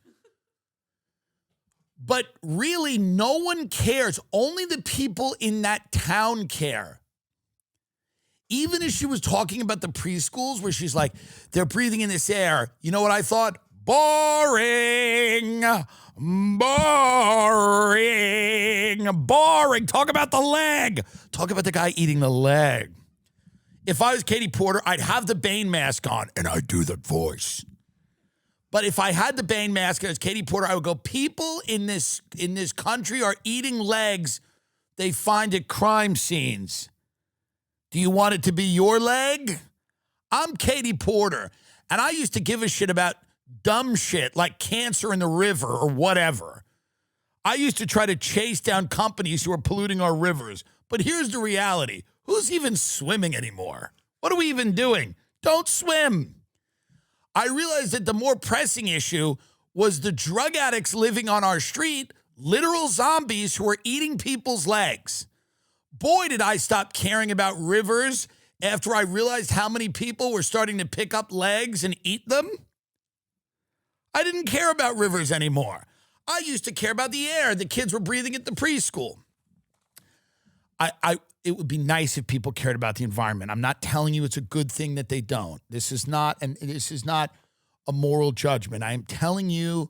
But really, no one cares. Only the people in that town care. Even as she was talking about the preschools where she's like, they're breathing in this air. You know what I thought? Boring. Talk about the leg. Talk about the guy eating the leg. If I was Katie Porter, I'd have the Bane mask on and I'd do the voice. But if I had the Bane mask as Katie Porter, I would go, people in this country are eating legs they find at crime scenes. Do you want it to be your leg? I'm Katie Porter, and I used to give a shit about dumb shit like cancer in the river or whatever. I used to try to chase down companies who are polluting our rivers. But here's the reality. Who's even swimming anymore? What are we even doing? Don't swim. I realized that the more pressing issue was the drug addicts living on our street, literal zombies who are eating people's legs. Boy, did I stop caring about rivers after I realized how many people were starting to pick up legs and eat them. I didn't care about rivers anymore. I used to care about the air the kids were breathing at the preschool. It would be nice if people cared about the environment. I'm not telling you it's a good thing that they don't. This is not a moral judgment. I am telling you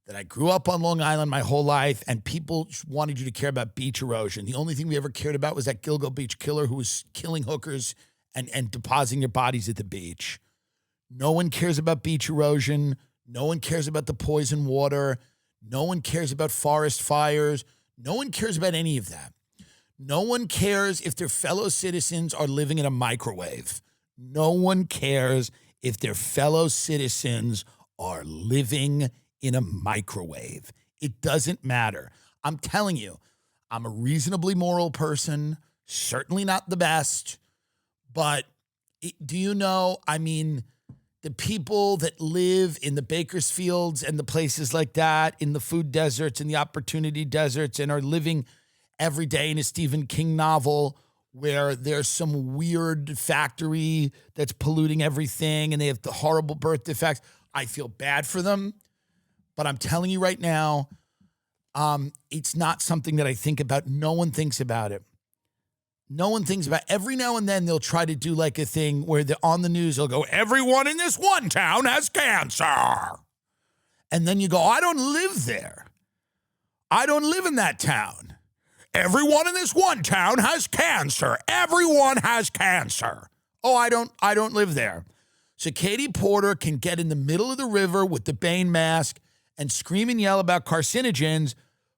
that I grew up on Long Island my whole life, and people wanted you to care about beach erosion. The only thing we ever cared about was that Gilgo Beach killer who was killing hookers and depositing their bodies at the beach. No one cares about beach erosion. No one cares about the poison water. No one cares about forest fires. No one cares about any of that. No one cares if their fellow citizens are living in a microwave. No one cares if their fellow citizens are living in a microwave. It doesn't matter. I'm telling you, I'm a reasonably moral person, certainly not the best, but do you know, I mean, the people that live in the Bakersfields and the places like that, in the food deserts and the opportunity deserts, and are living every day in a Stephen King novel where there's some weird factory that's polluting everything and they have the horrible birth defects. I feel bad for them, but I'm telling you right now, it's not something that I think about. No one thinks about it. No one thinks about it. Every now and then they'll try to do like a thing where they're on the news, they'll go, everyone in this one town has cancer. And then you go, I don't live there. I don't live in that town. Everyone in this one town has cancer. Everyone has cancer. Oh, I don't live there. So Katie Porter can get in the middle of the river with the Bane mask and scream and yell about carcinogens,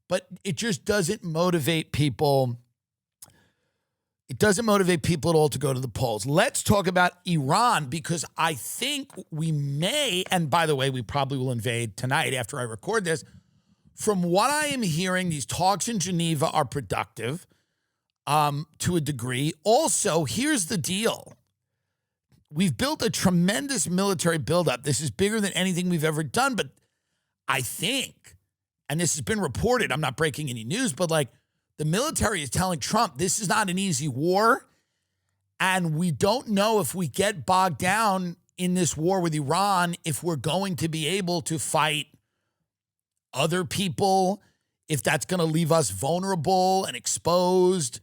but it just doesn't motivate people. It doesn't motivate people at all to go to the polls. Let's talk about Iran, because I think we may, and by the way, we probably will invade tonight after I record this. From what I am hearing, these talks in Geneva are productive to a degree. Also, here's the deal. We've built a tremendous military buildup. This is bigger than anything we've ever done, but I think, and this has been reported, I'm not breaking any news, but like the military is telling Trump this is not an easy war, and we don't know if we get bogged down in this war with Iran if we're going to be able to fight other people, if that's going to leave us vulnerable and exposed.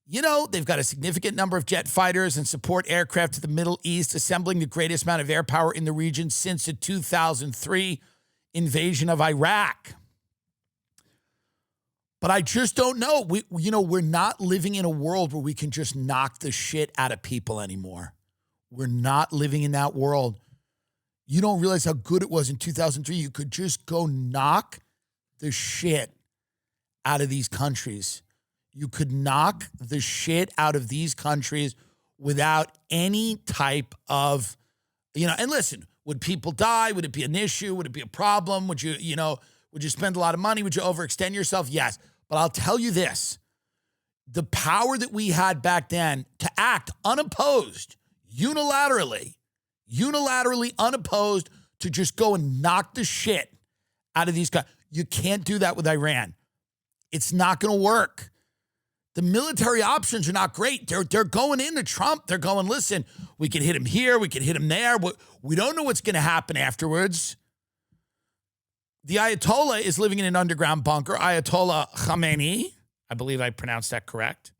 You know, they've got a significant number of jet fighters and support aircraft to the Middle East, assembling the greatest amount of air power in the region since the 2003 invasion of Iraq. But I just don't know. We're not living in a world where we can just knock the shit out of people anymore. We're not living in that world. You don't realize how good it was in 2003. You could just go knock the shit out of these countries. You could knock the shit out of these countries without any type of, and listen, would people die? Would it be an issue? Would it be a problem? Would you spend a lot of money? Would you overextend yourself? Yes. But I'll tell you this, the power that we had back then to act unopposed, unilaterally unopposed, to just go and knock the shit out of these guys. You can't do that with Iran. It's not going to work. The military options are not great. They're going into Trump. They're going, listen, we can hit him here. We can hit him there. We don't know what's going to happen afterwards. The Ayatollah is living in an underground bunker. Ayatollah Khamenei, I believe I pronounced that correct.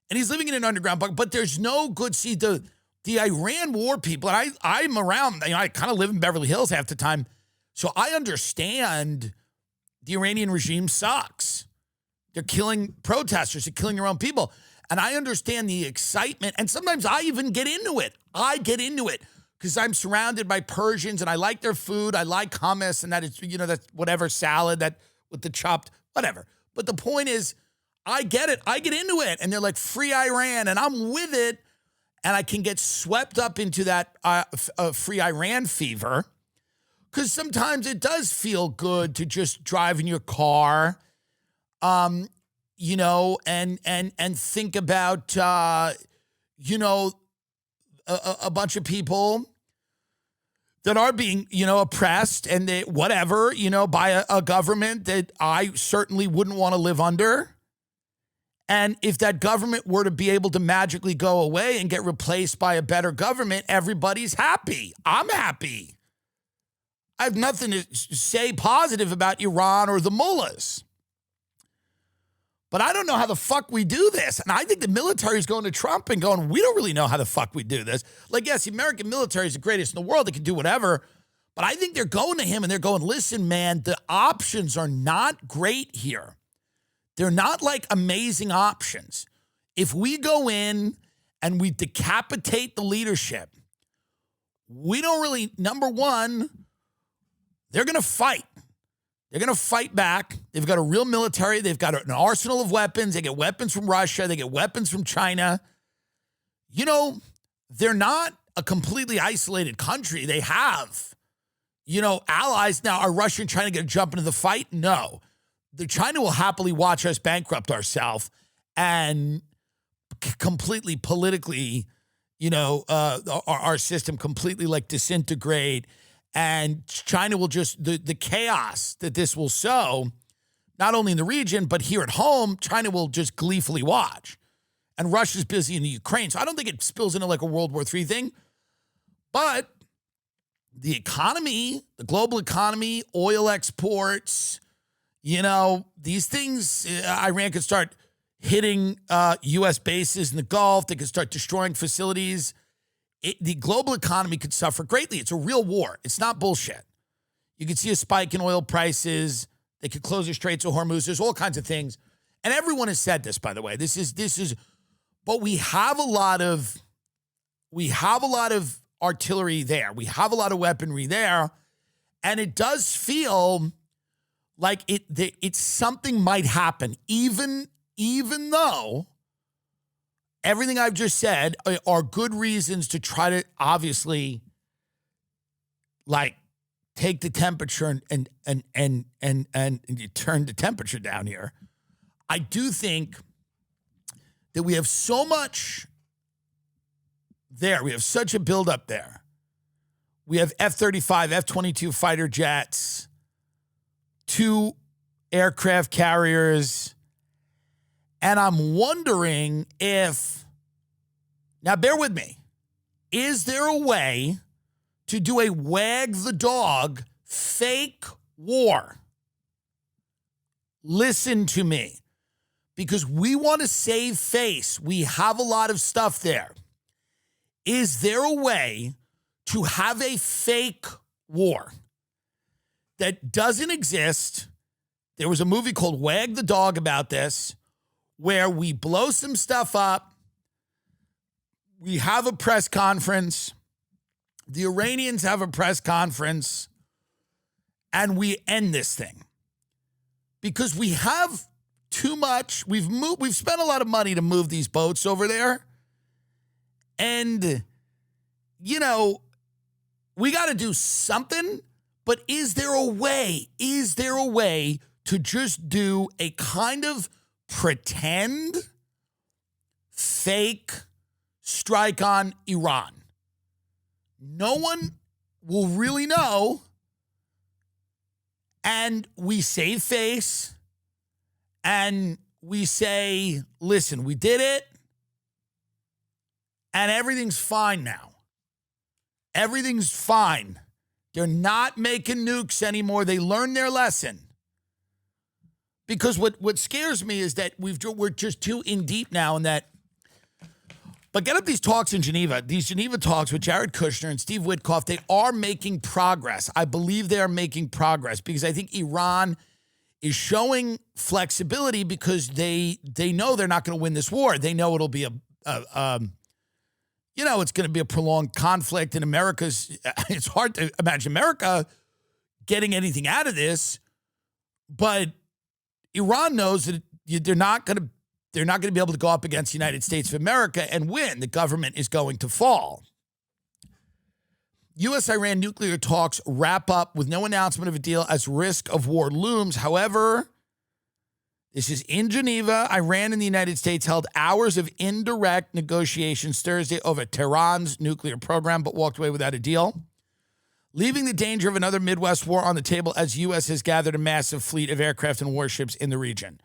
And he's living in an underground bunker, but there's no good, the Iran war people, and I'm around, I kind of live in Beverly Hills half the time, so I understand the Iranian regime sucks. They're killing protesters, they're killing their own people. And I understand the excitement, and sometimes I even get into it. I get into it because I'm surrounded by Persians, and I like their food. I like hummus, and that is, that's whatever salad that with the chopped, whatever. But the point is, I get it. I get into it, and they're like, free Iran, and I'm with it. And I can get swept up into that free Iran fever, because sometimes it does feel good to just drive in your car, and think about, a bunch of people that are being, oppressed and they, whatever, by a government that I certainly wouldn't want to live under. And if that government were to be able to magically go away and get replaced by a better government, everybody's happy. I'm happy. I have nothing to say positive about Iran or the mullahs. But I don't know how the fuck we do this. And I think the military is going to Trump and going, we don't really know how the fuck we do this. Like, yes, the American military is the greatest in the world. They can do whatever. But I think they're going to him and they're going, listen, man, the options are not great here. They're not like amazing options. If we go in and we decapitate the leadership, we don't really, number one, they're going to fight. They're going to fight back. They've got a real military. They've got an arsenal of weapons. They get weapons from Russia. They get weapons from China. They're not a completely isolated country. They have, allies. Now, are Russia and China going to jump into the fight? No. China will happily watch us bankrupt ourselves and completely politically, our system completely like disintegrate. And China will just, the chaos that this will sow, not only in the region, but here at home, China will just gleefully watch. And Russia's busy in the Ukraine. So I don't think it spills into like a World War III thing. But the economy, the global economy, oil exports, these things, Iran could start hitting U.S. bases in the Gulf. They could start destroying facilities. The global economy could suffer greatly. It's a real war. It's not bullshit. You could see a spike in oil prices. They could close the Straits of Hormuz. There's all kinds of things. And everyone has said this, by the way. This is, but we have a lot of artillery there. We have a lot of weaponry there. And it does feel like it's something might happen, even though everything I've just said are good reasons to try to obviously like take the temperature and you turn the temperature down here. I do think that we have so much there. We have such a buildup there. We have F-35, F-22 fighter jets, 2 aircraft carriers. And I'm wondering if, now bear with me, is there a way to do a wag the dog fake war? Listen to me, because we want to save face. We have a lot of stuff there. Is there a way to have a fake war that doesn't exist? There was a movie called Wag the Dog about this, where we blow some stuff up. We have a press conference. The Iranians have a press conference, and we end this thing. Because we have too much. We've spent a lot of money to move these boats over there. And, we got to do something. But is there a way? Is there a way to just do a kind of pretend fake strike on Iran? No one will really know. And we save face. And we say, listen, we did it. And everything's fine now. Everything's fine. They're not making nukes anymore. They learned their lesson. Because what scares me is that we're just too in deep now in that. But get up these talks in Geneva. These Geneva talks with Jared Kushner and Steve Witkoff, they are making progress. I believe they are making progress because I think Iran is showing flexibility because they know they're not going to win this war. They know it'll be it's going to be a prolonged conflict, and it's hard to imagine America getting anything out of this, but Iran knows that they're not going to be able to go up against the United States of America and win. The government is going to fall. U.S.-Iran nuclear talks wrap up with no announcement of a deal as risk of war looms. However, this is in Geneva. Iran and the United States held hours of indirect negotiations Thursday over Tehran's nuclear program, but walked away without a deal, leaving the danger of another Midwest war on the table as U.S. has gathered a massive fleet of aircraft and warships in the region.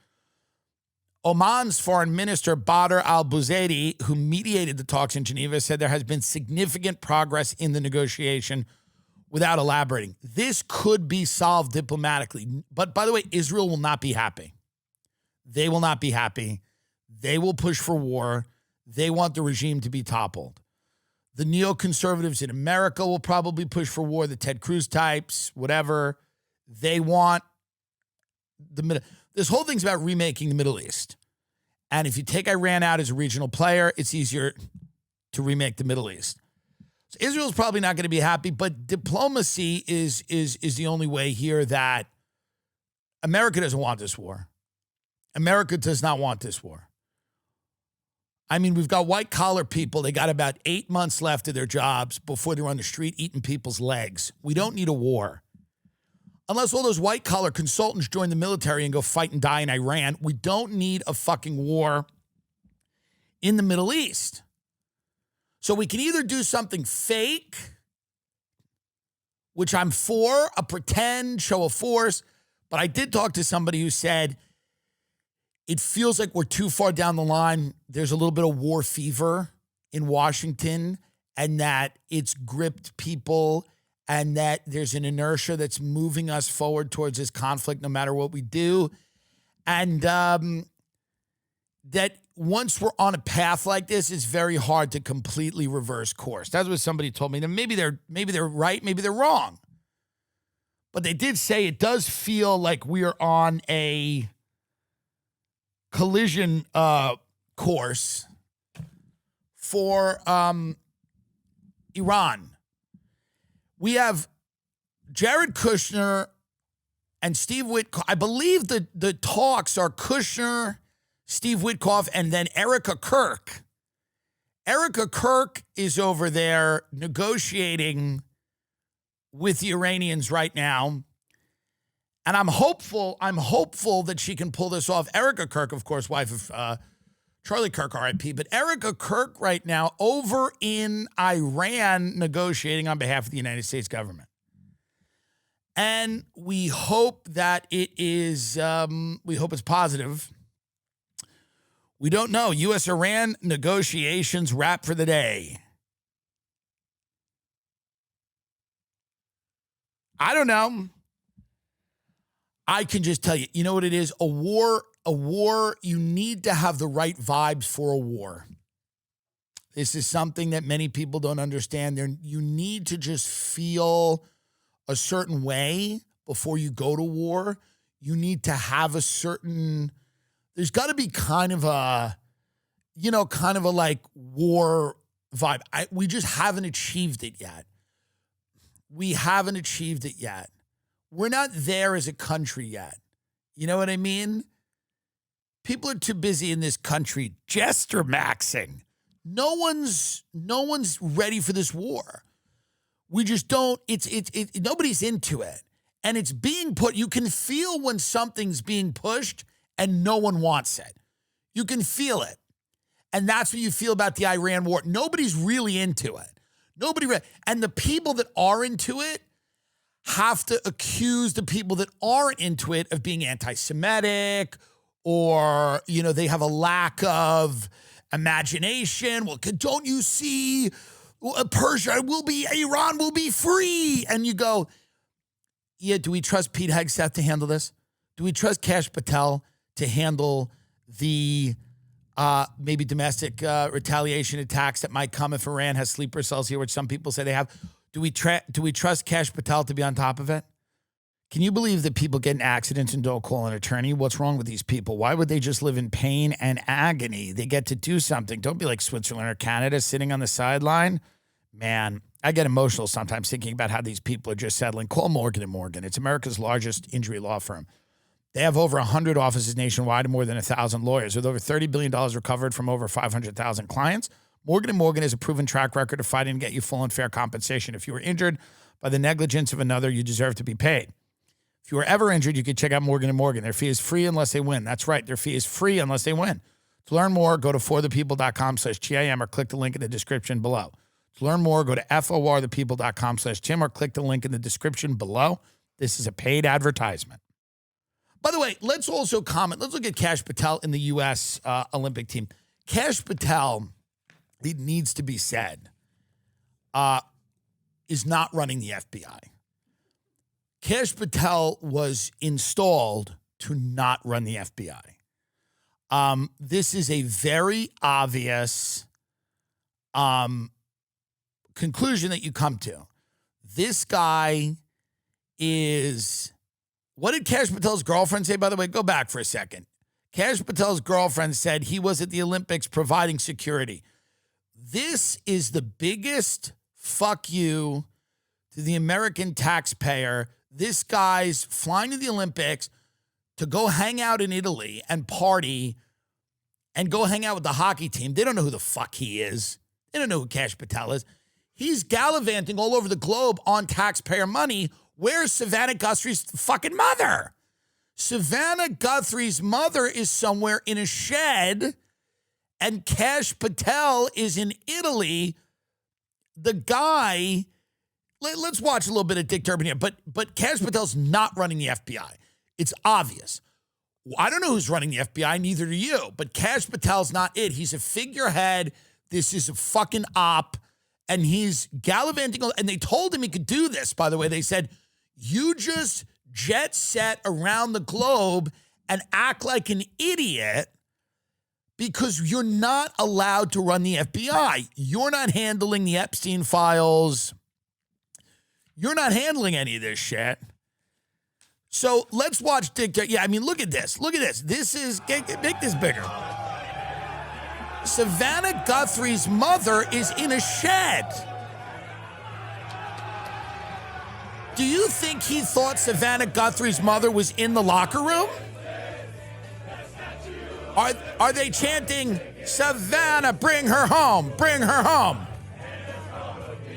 Oman's foreign minister, Badr al-Buzaidi, who mediated the talks in Geneva, said there has been significant progress in the negotiation without elaborating. This could be solved diplomatically. But by the way, Israel will not be happy. They will not be happy. They will push for war. They want the regime to be toppled. The neoconservatives in America will probably push for war, the Ted Cruz types, whatever. They want this whole thing's about remaking the Middle East. And if you take Iran out as a regional player, it's easier to remake the Middle East. So Israel's probably not going to be happy, but diplomacy is the only way here that America doesn't want this war. America does not want this war. I mean, we've got white collar people. They got about 8 months left of their jobs before they're on the street eating people's legs. We don't need a war. Unless all those white collar consultants join the military and go fight and die in Iran, we don't need a fucking war in the Middle East. So we can either do something fake, which I'm for, a pretend show of force, but I did talk to somebody who said, it feels like we're too far down the line. There's a little bit of war fever in Washington, and that it's gripped people, and that there's an inertia that's moving us forward towards this conflict no matter what we do. And that once we're on a path like this, it's very hard to completely reverse course. That's what somebody told me. Now, maybe they're right, maybe they're wrong. But they did say it does feel like we are on a collision course for Iran. We have Jared Kushner and Steve Witkoff. I believe the talks are Kushner, Steve Witkoff, and then Erica Kirk. Erica Kirk is over there negotiating with the Iranians right now. And I'm hopeful that she can pull this off. Erica Kirk, of course, wife of Charlie Kirk, RIP. But Erica Kirk right now over in Iran negotiating on behalf of the United States government. And we hope that it is, we hope it's positive. We don't know. U.S.-Iran negotiations wrap for the day. I don't know. I can just tell you, you know what it is? A war, you need to have the right vibes for a war. This is something that many people don't understand. You need to just feel a certain way before you go to war. You need to have a certain, there's got to be kind of a like war vibe. We just haven't achieved it yet. We haven't achieved it yet. We're not there as a country yet. You know what I mean? People are too busy in this country jester maxing. No one's ready for this war. We just don't, nobody's into it. And it's being put, you can feel when something's being pushed and no one wants it. You can feel it. And that's what you feel about the Iran war. Nobody's really into it. And the people that are into it have to accuse the people that aren't into it of being anti-Semitic, or, they have a lack of imagination. Well, don't you see Iran will be free? And you go, yeah, do we trust Pete Hegseth to handle this? Do we trust Kash Patel to handle the maybe domestic retaliation attacks that might come if Iran has sleeper cells here, which some people say they have? Do we trust Kash Patel to be on top of it? Can you believe that people get in accidents and don't call an attorney? What's wrong with these people? Why would they just live in pain and agony? They get to do something. Don't be like Switzerland or Canada sitting on the sideline. Man, I get emotional sometimes thinking about how these people are just settling. Call Morgan & Morgan. It's America's largest injury law firm. They have over 100 offices nationwide and more than 1,000 lawyers. With over $30 billion recovered from over 500,000 clients, Morgan & Morgan has a proven track record of fighting to get you full and fair compensation. If you were injured by the negligence of another, you deserve to be paid. If you were ever injured, you can check out Morgan & Morgan. Their fee is free unless they win. That's right. Their fee is free unless they win. To learn more, go to forthepeople.com/TIM or click the link in the description below. To learn more, go to forthepeople.com/Tim or click the link in the description below. This is a paid advertisement. By the way, let's also comment. Let's look at Kash Patel in the U.S. Olympic team. Kash Patel, it needs to be said, is not running the FBI. Kash Patel was installed to not run the FBI. This is a very obvious conclusion that you come to. This guy is... What did Kash Patel's girlfriend say, by the way? Go back for a second. Kash Patel's girlfriend said he was at the Olympics providing security. This is the biggest fuck you to the American taxpayer. This guy's flying to the Olympics to go hang out in Italy and party and go hang out with the hockey team. They don't know who the fuck he is. They don't know who Kash Patel is. He's gallivanting all over the globe on taxpayer money. Where's Savannah Guthrie's fucking mother? Savannah Guthrie's mother is somewhere in a shed, and Kash Patel is in Italy. The guy, let's watch a little bit of Dick Durbin here, but Kash Patel's not running the FBI. It's obvious. I don't know who's running the FBI, neither do you, but Kash Patel's not it. He's a figurehead. This is a fucking op, and he's gallivanting. And they told him he could do this, by the way. They said, you just jet set around the globe and act like an idiot because you're not allowed to run the FBI. You're not handling the Epstein files. You're not handling any of this shit. So let's watch Dick. Yeah, I mean, look at this. Look at this. This is, make this bigger. Savannah Guthrie's mother is in a shed. Do you think he thought Savannah Guthrie's mother was in the locker room? Are they chanting, Savannah, bring her home, bring her home?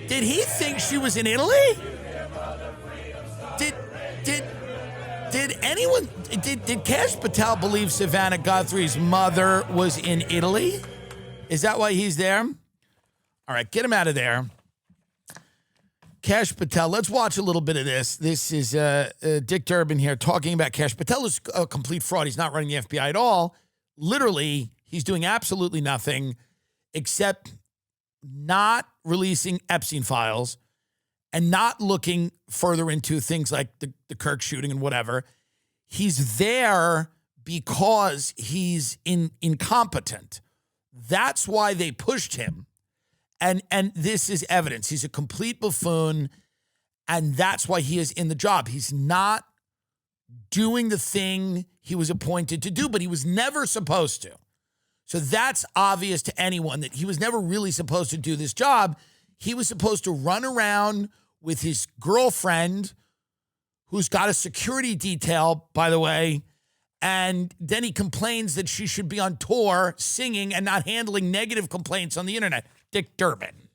Did he think she was in Italy? Did Kash Patel believe Savannah Guthrie's mother was in Italy? Is that why he's there? All right, get him out of there. Kash Patel, let's watch a little bit of this. This is Dick Durbin here talking about Kash Patel is a complete fraud. He's not running the FBI at all. Literally, he's doing absolutely nothing except not releasing Epstein files and not looking further into things like the Kirk shooting and whatever. He's there because he's incompetent. That's why they pushed him. And this is evidence. He's a complete buffoon, and that's why he is in the job. He's not doing the thing he was appointed to do, but he was never supposed to. So that's obvious to anyone that he was never really supposed to do this job. He was supposed to run around with his girlfriend, who's got a security detail, by the way, and then he complains that she should be on tour singing and not handling negative complaints on the internet. Dick Durbin.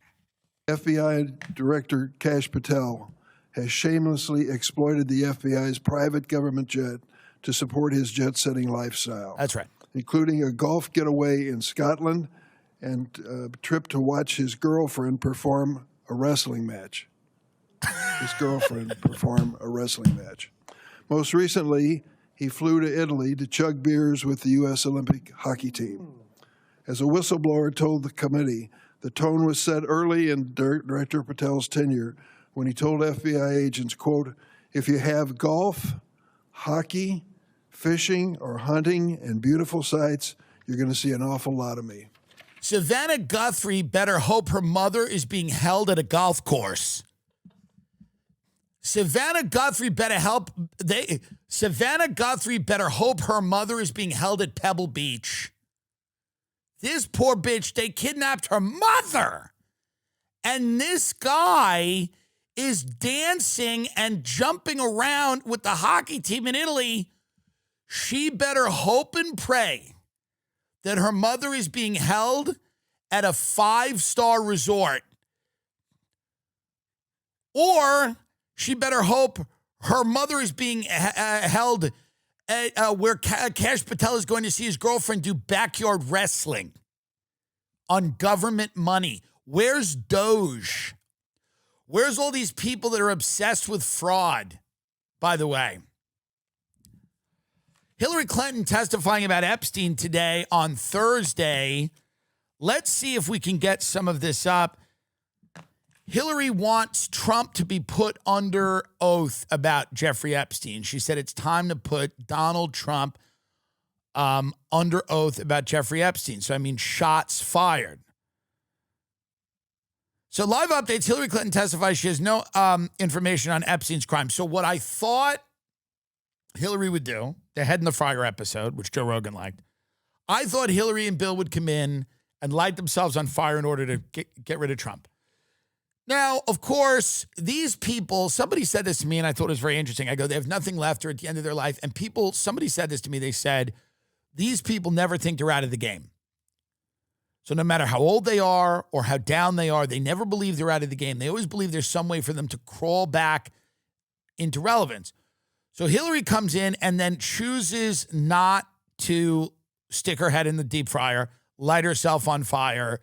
FBI Director Kash Patel has shamelessly exploited the FBI's private government jet to support his jet-setting lifestyle. That's right. Including a golf getaway in Scotland and a trip to watch his girlfriend perform a wrestling match. Most recently, he flew to Italy to chug beers with the U.S. Olympic hockey team. As a whistleblower told the committee, the tone was set early in Director Patel's tenure when he told FBI agents, quote, if you have golf, hockey, fishing, or hunting and beautiful sights, you're going to see an awful lot of me. Savannah Guthrie better hope her mother is being held at a golf course. Savannah Guthrie better hope her mother is being held at Pebble Beach. This poor bitch, they kidnapped her mother. And this guy is dancing and jumping around with the hockey team in Italy. She better hope and pray that her mother is being held at a 5-star resort. Or she better hope her mother is being held where Kash Patel is going to see his girlfriend do backyard wrestling on government money. Where's Doge? Where's all these people that are obsessed with fraud, by the way? Hillary Clinton testifying about Epstein today on Thursday. Let's see if we can get some of this up. Hillary wants Trump to be put under oath about Jeffrey Epstein. She said it's time to put Donald Trump under oath about Jeffrey Epstein. So, I mean, shots fired. So, live updates. Hillary Clinton testifies she has no information on Epstein's crime. So, what I thought Hillary would do, the Head in the Fryer episode, which Joe Rogan liked, I thought Hillary and Bill would come in and light themselves on fire in order to get rid of Trump. Now, of course, these people, somebody said this to me and I thought it was very interesting. I go, they have nothing left or at the end of their life. And somebody said this to me. They said, These people never think they're out of the game. So no matter how old they are or how down they are, they never believe they're out of the game. They always believe there's some way for them to crawl back into relevance. So Hillary comes in and then chooses not to stick her head in the deep fryer, light herself on fire.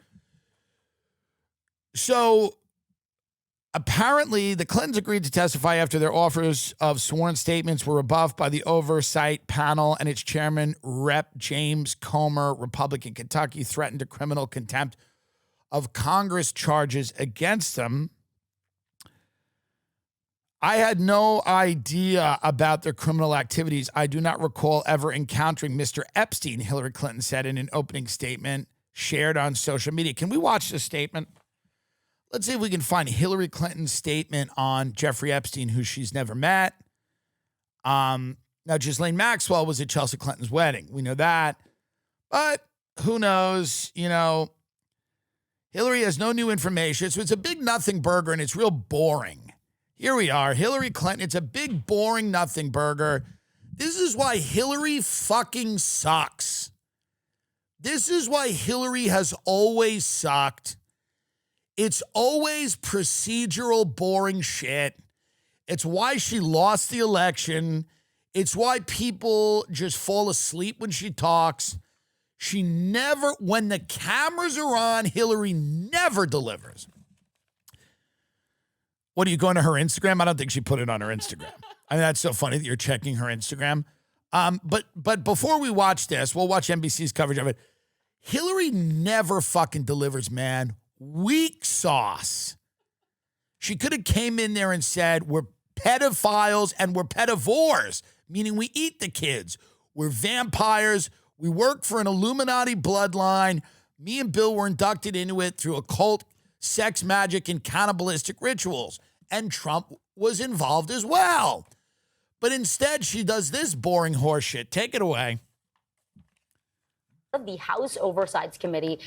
So apparently the Clintons agreed to testify after their offers of sworn statements were rebuffed by the oversight panel, and its chairman, Rep. James Comer, Republican Kentucky, threatened a criminal contempt of Congress charges against them. I had no idea about their criminal activities. I do not recall ever encountering Mr. Epstein, Hillary Clinton said in an opening statement shared on social media. Can we watch this statement? Let's see if we can find Hillary Clinton's statement on Jeffrey Epstein, who she's never met. Now, Ghislaine Maxwell was at Chelsea Clinton's wedding. We know that. But who knows? You know, Hillary has no new information. So it's a big nothing burger, and it's real boring. Here we are, Hillary Clinton. It's a big, boring nothing burger. This is why Hillary fucking sucks. This is why Hillary has always sucked. It's always procedural, boring shit. It's why she lost the election. It's why people just fall asleep when she talks. She never, when the cameras are on, Hillary never delivers. What, are you going to her Instagram? I don't think she put it on her Instagram. I mean, that's so funny that you're checking her Instagram. But before we watch this, we'll watch NBC's coverage of it. Hillary never fucking delivers, man. Weak sauce. She could have came in there and said, we're pedophiles and we're pedivores, meaning we eat the kids. We're vampires. We work for an Illuminati bloodline. Me and Bill were inducted into it through occult, sex magic, and cannibalistic rituals. And Trump was involved as well. But instead, she does this boring horseshit. Take it away. Of the House Oversight Committee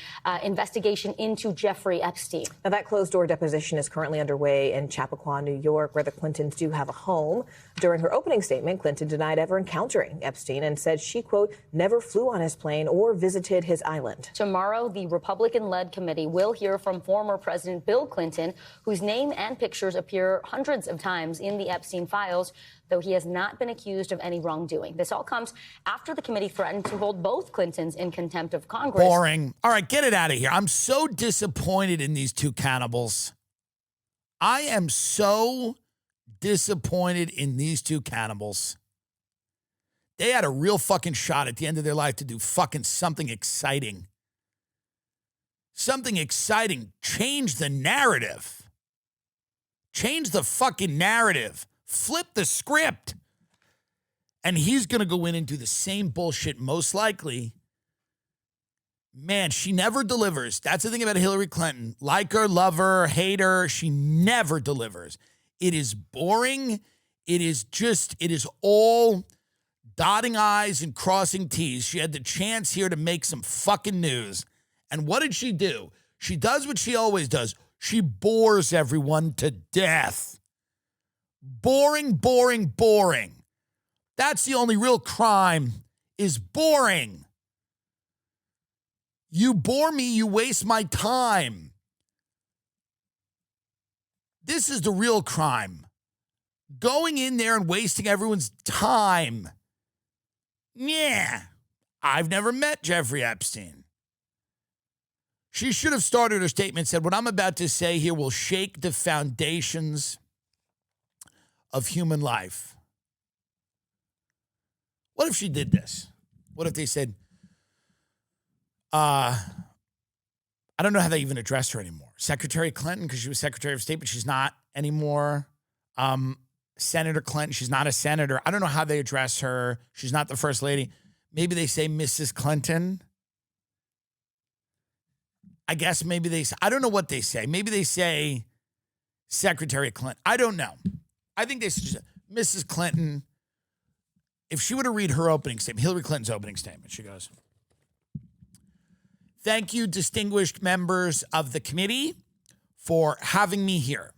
investigation into Jeffrey Epstein. Now, that closed-door deposition is currently underway in Chappaqua, New York, where the Clintons do have a home. During her opening statement, Clinton denied ever encountering Epstein and said she, quote, never flew on his plane or visited his island. Tomorrow, the Republican-led committee will hear from former President Bill Clinton, whose name and pictures appear hundreds of times in the Epstein files, though he has not been accused of any wrongdoing. This all comes after the committee threatened to hold both Clintons in contempt of Congress. Boring. All right, get it out of here. I'm so disappointed in these two cannibals. I am so disappointed in these two cannibals. They had a real fucking shot at the end of their life to do fucking something exciting. Something exciting. Change the narrative. Change the fucking narrative. Flip the script. And he's going to go in and do the same bullshit, most likely. Man, she never delivers. That's the thing about Hillary Clinton. Like her, love her, hate her, she never delivers. It is boring. It is all dotting I's and crossing T's. She had the chance here to make some fucking news. And what did she do? She does what she always does. She bores everyone to death. Boring, boring, boring. That's the only real crime, is boring. You bore me, you waste my time. This is the real crime. Going in there and wasting everyone's time. Yeah, I've never met Jeffrey Epstein. She should have started her statement and said, what I'm about to say here will shake the foundations of human life. What if she did this? What if they said, I don't know how they even address her anymore. Secretary Clinton, because she was Secretary of State, but she's not anymore. Senator Clinton, she's not a senator. I don't know how they address her. She's not the first lady. Maybe they say Mrs. Clinton. I guess maybe I don't know what they say. Maybe they say Secretary Clinton. I don't know. I think they said Mrs. Clinton. If she were to read her opening statement, Hillary Clinton's opening statement, she goes, thank you, distinguished members of the committee, for having me here.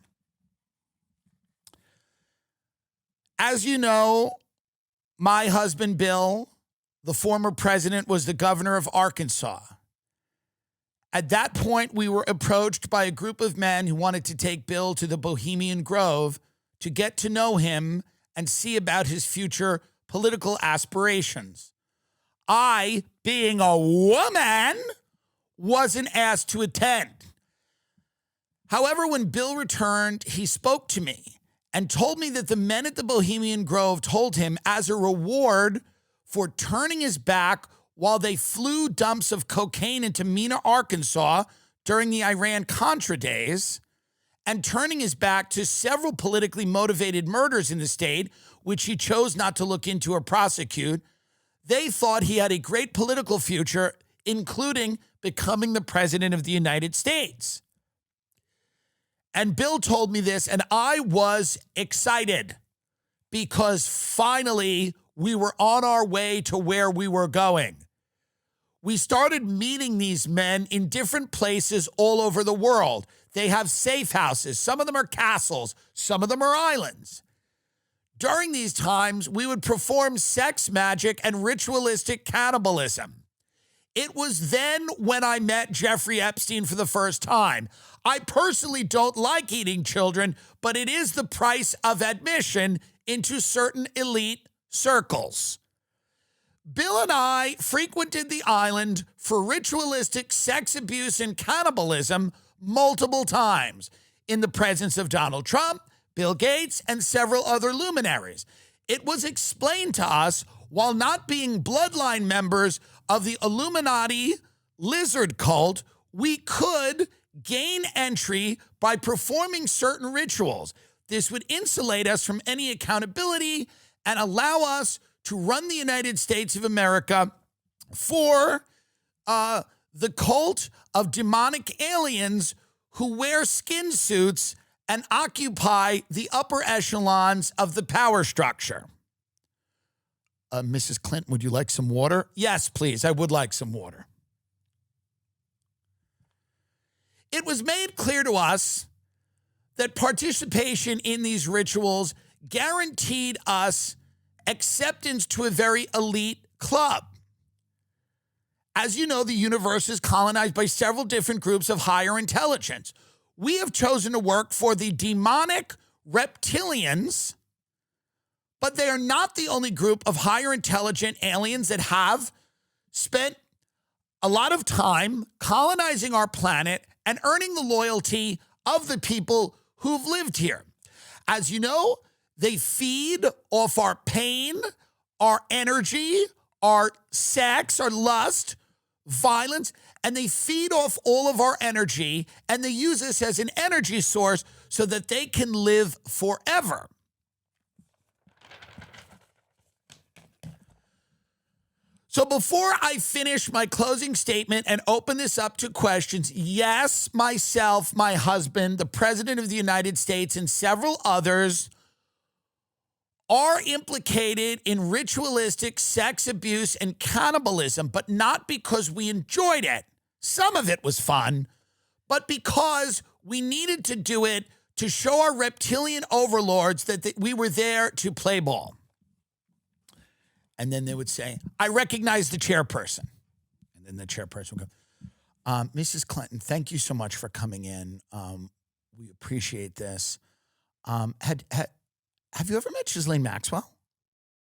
As you know, my husband, Bill, the former president was the governor of Arkansas. At that point, we were approached by a group of men who wanted to take Bill to the Bohemian Grove to get to know him and see about his future political aspirations. I, being a woman, wasn't asked to attend. However, when Bill returned, he spoke to me and told me that the men at the Bohemian Grove told him, as a reward for turning his back while they flew dumps of cocaine into Mena, Arkansas during the Iran-Contra days, and turning his back to several politically motivated murders in the state, which he chose not to look into or prosecute, they thought he had a great political future, including becoming the president of the United States. And Bill told me this, and I was excited because finally we were on our way to where we were going. We started meeting these men in different places all over the world. They have safe houses. Some of them are castles. Some of them are islands. During these times, we would perform sex magic and ritualistic cannibalism. It was then when I met Jeffrey Epstein for the first time. I personally don't like eating children, but it is the price of admission into certain elite circles. Bill and I frequented the island for ritualistic sex abuse and cannibalism multiple times in the presence of Donald Trump, Bill Gates, and several other luminaries. It was explained to us, while not being bloodline members of the Illuminati lizard cult, we could gain entry by performing certain rituals. This would insulate us from any accountability and allow us to run the United States of America for the cult of demonic aliens who wear skin suits and occupy the upper echelons of the power structure. Mrs. Clinton, would you like some water? Yes, please. I would like some water. It was made clear to us that participation in these rituals guaranteed us acceptance to a very elite club. As you know, the universe is colonized by several different groups of higher intelligence. We have chosen to work for the demonic reptilians, but they are not the only group of higher intelligent aliens that have spent a lot of time colonizing our planet and earning the loyalty of the people who've lived here. As you know, they feed off our pain, our energy, our sex, our lust, violence, and they feed off all of our energy, and they use us as an energy source so that they can live forever. So before I finish my closing statement and open this up to questions, yes, myself, my husband, the President of the United States, and several others are implicated in ritualistic sex abuse and cannibalism, but not because we enjoyed it. Some of it was fun, but because we needed to do it to show our reptilian overlords that we were there to play ball. And then they would say, I recognize the chairperson. And then the chairperson would go, Mrs. Clinton, thank you so much for coming in. We appreciate this. Have you ever met Ghislaine Maxwell?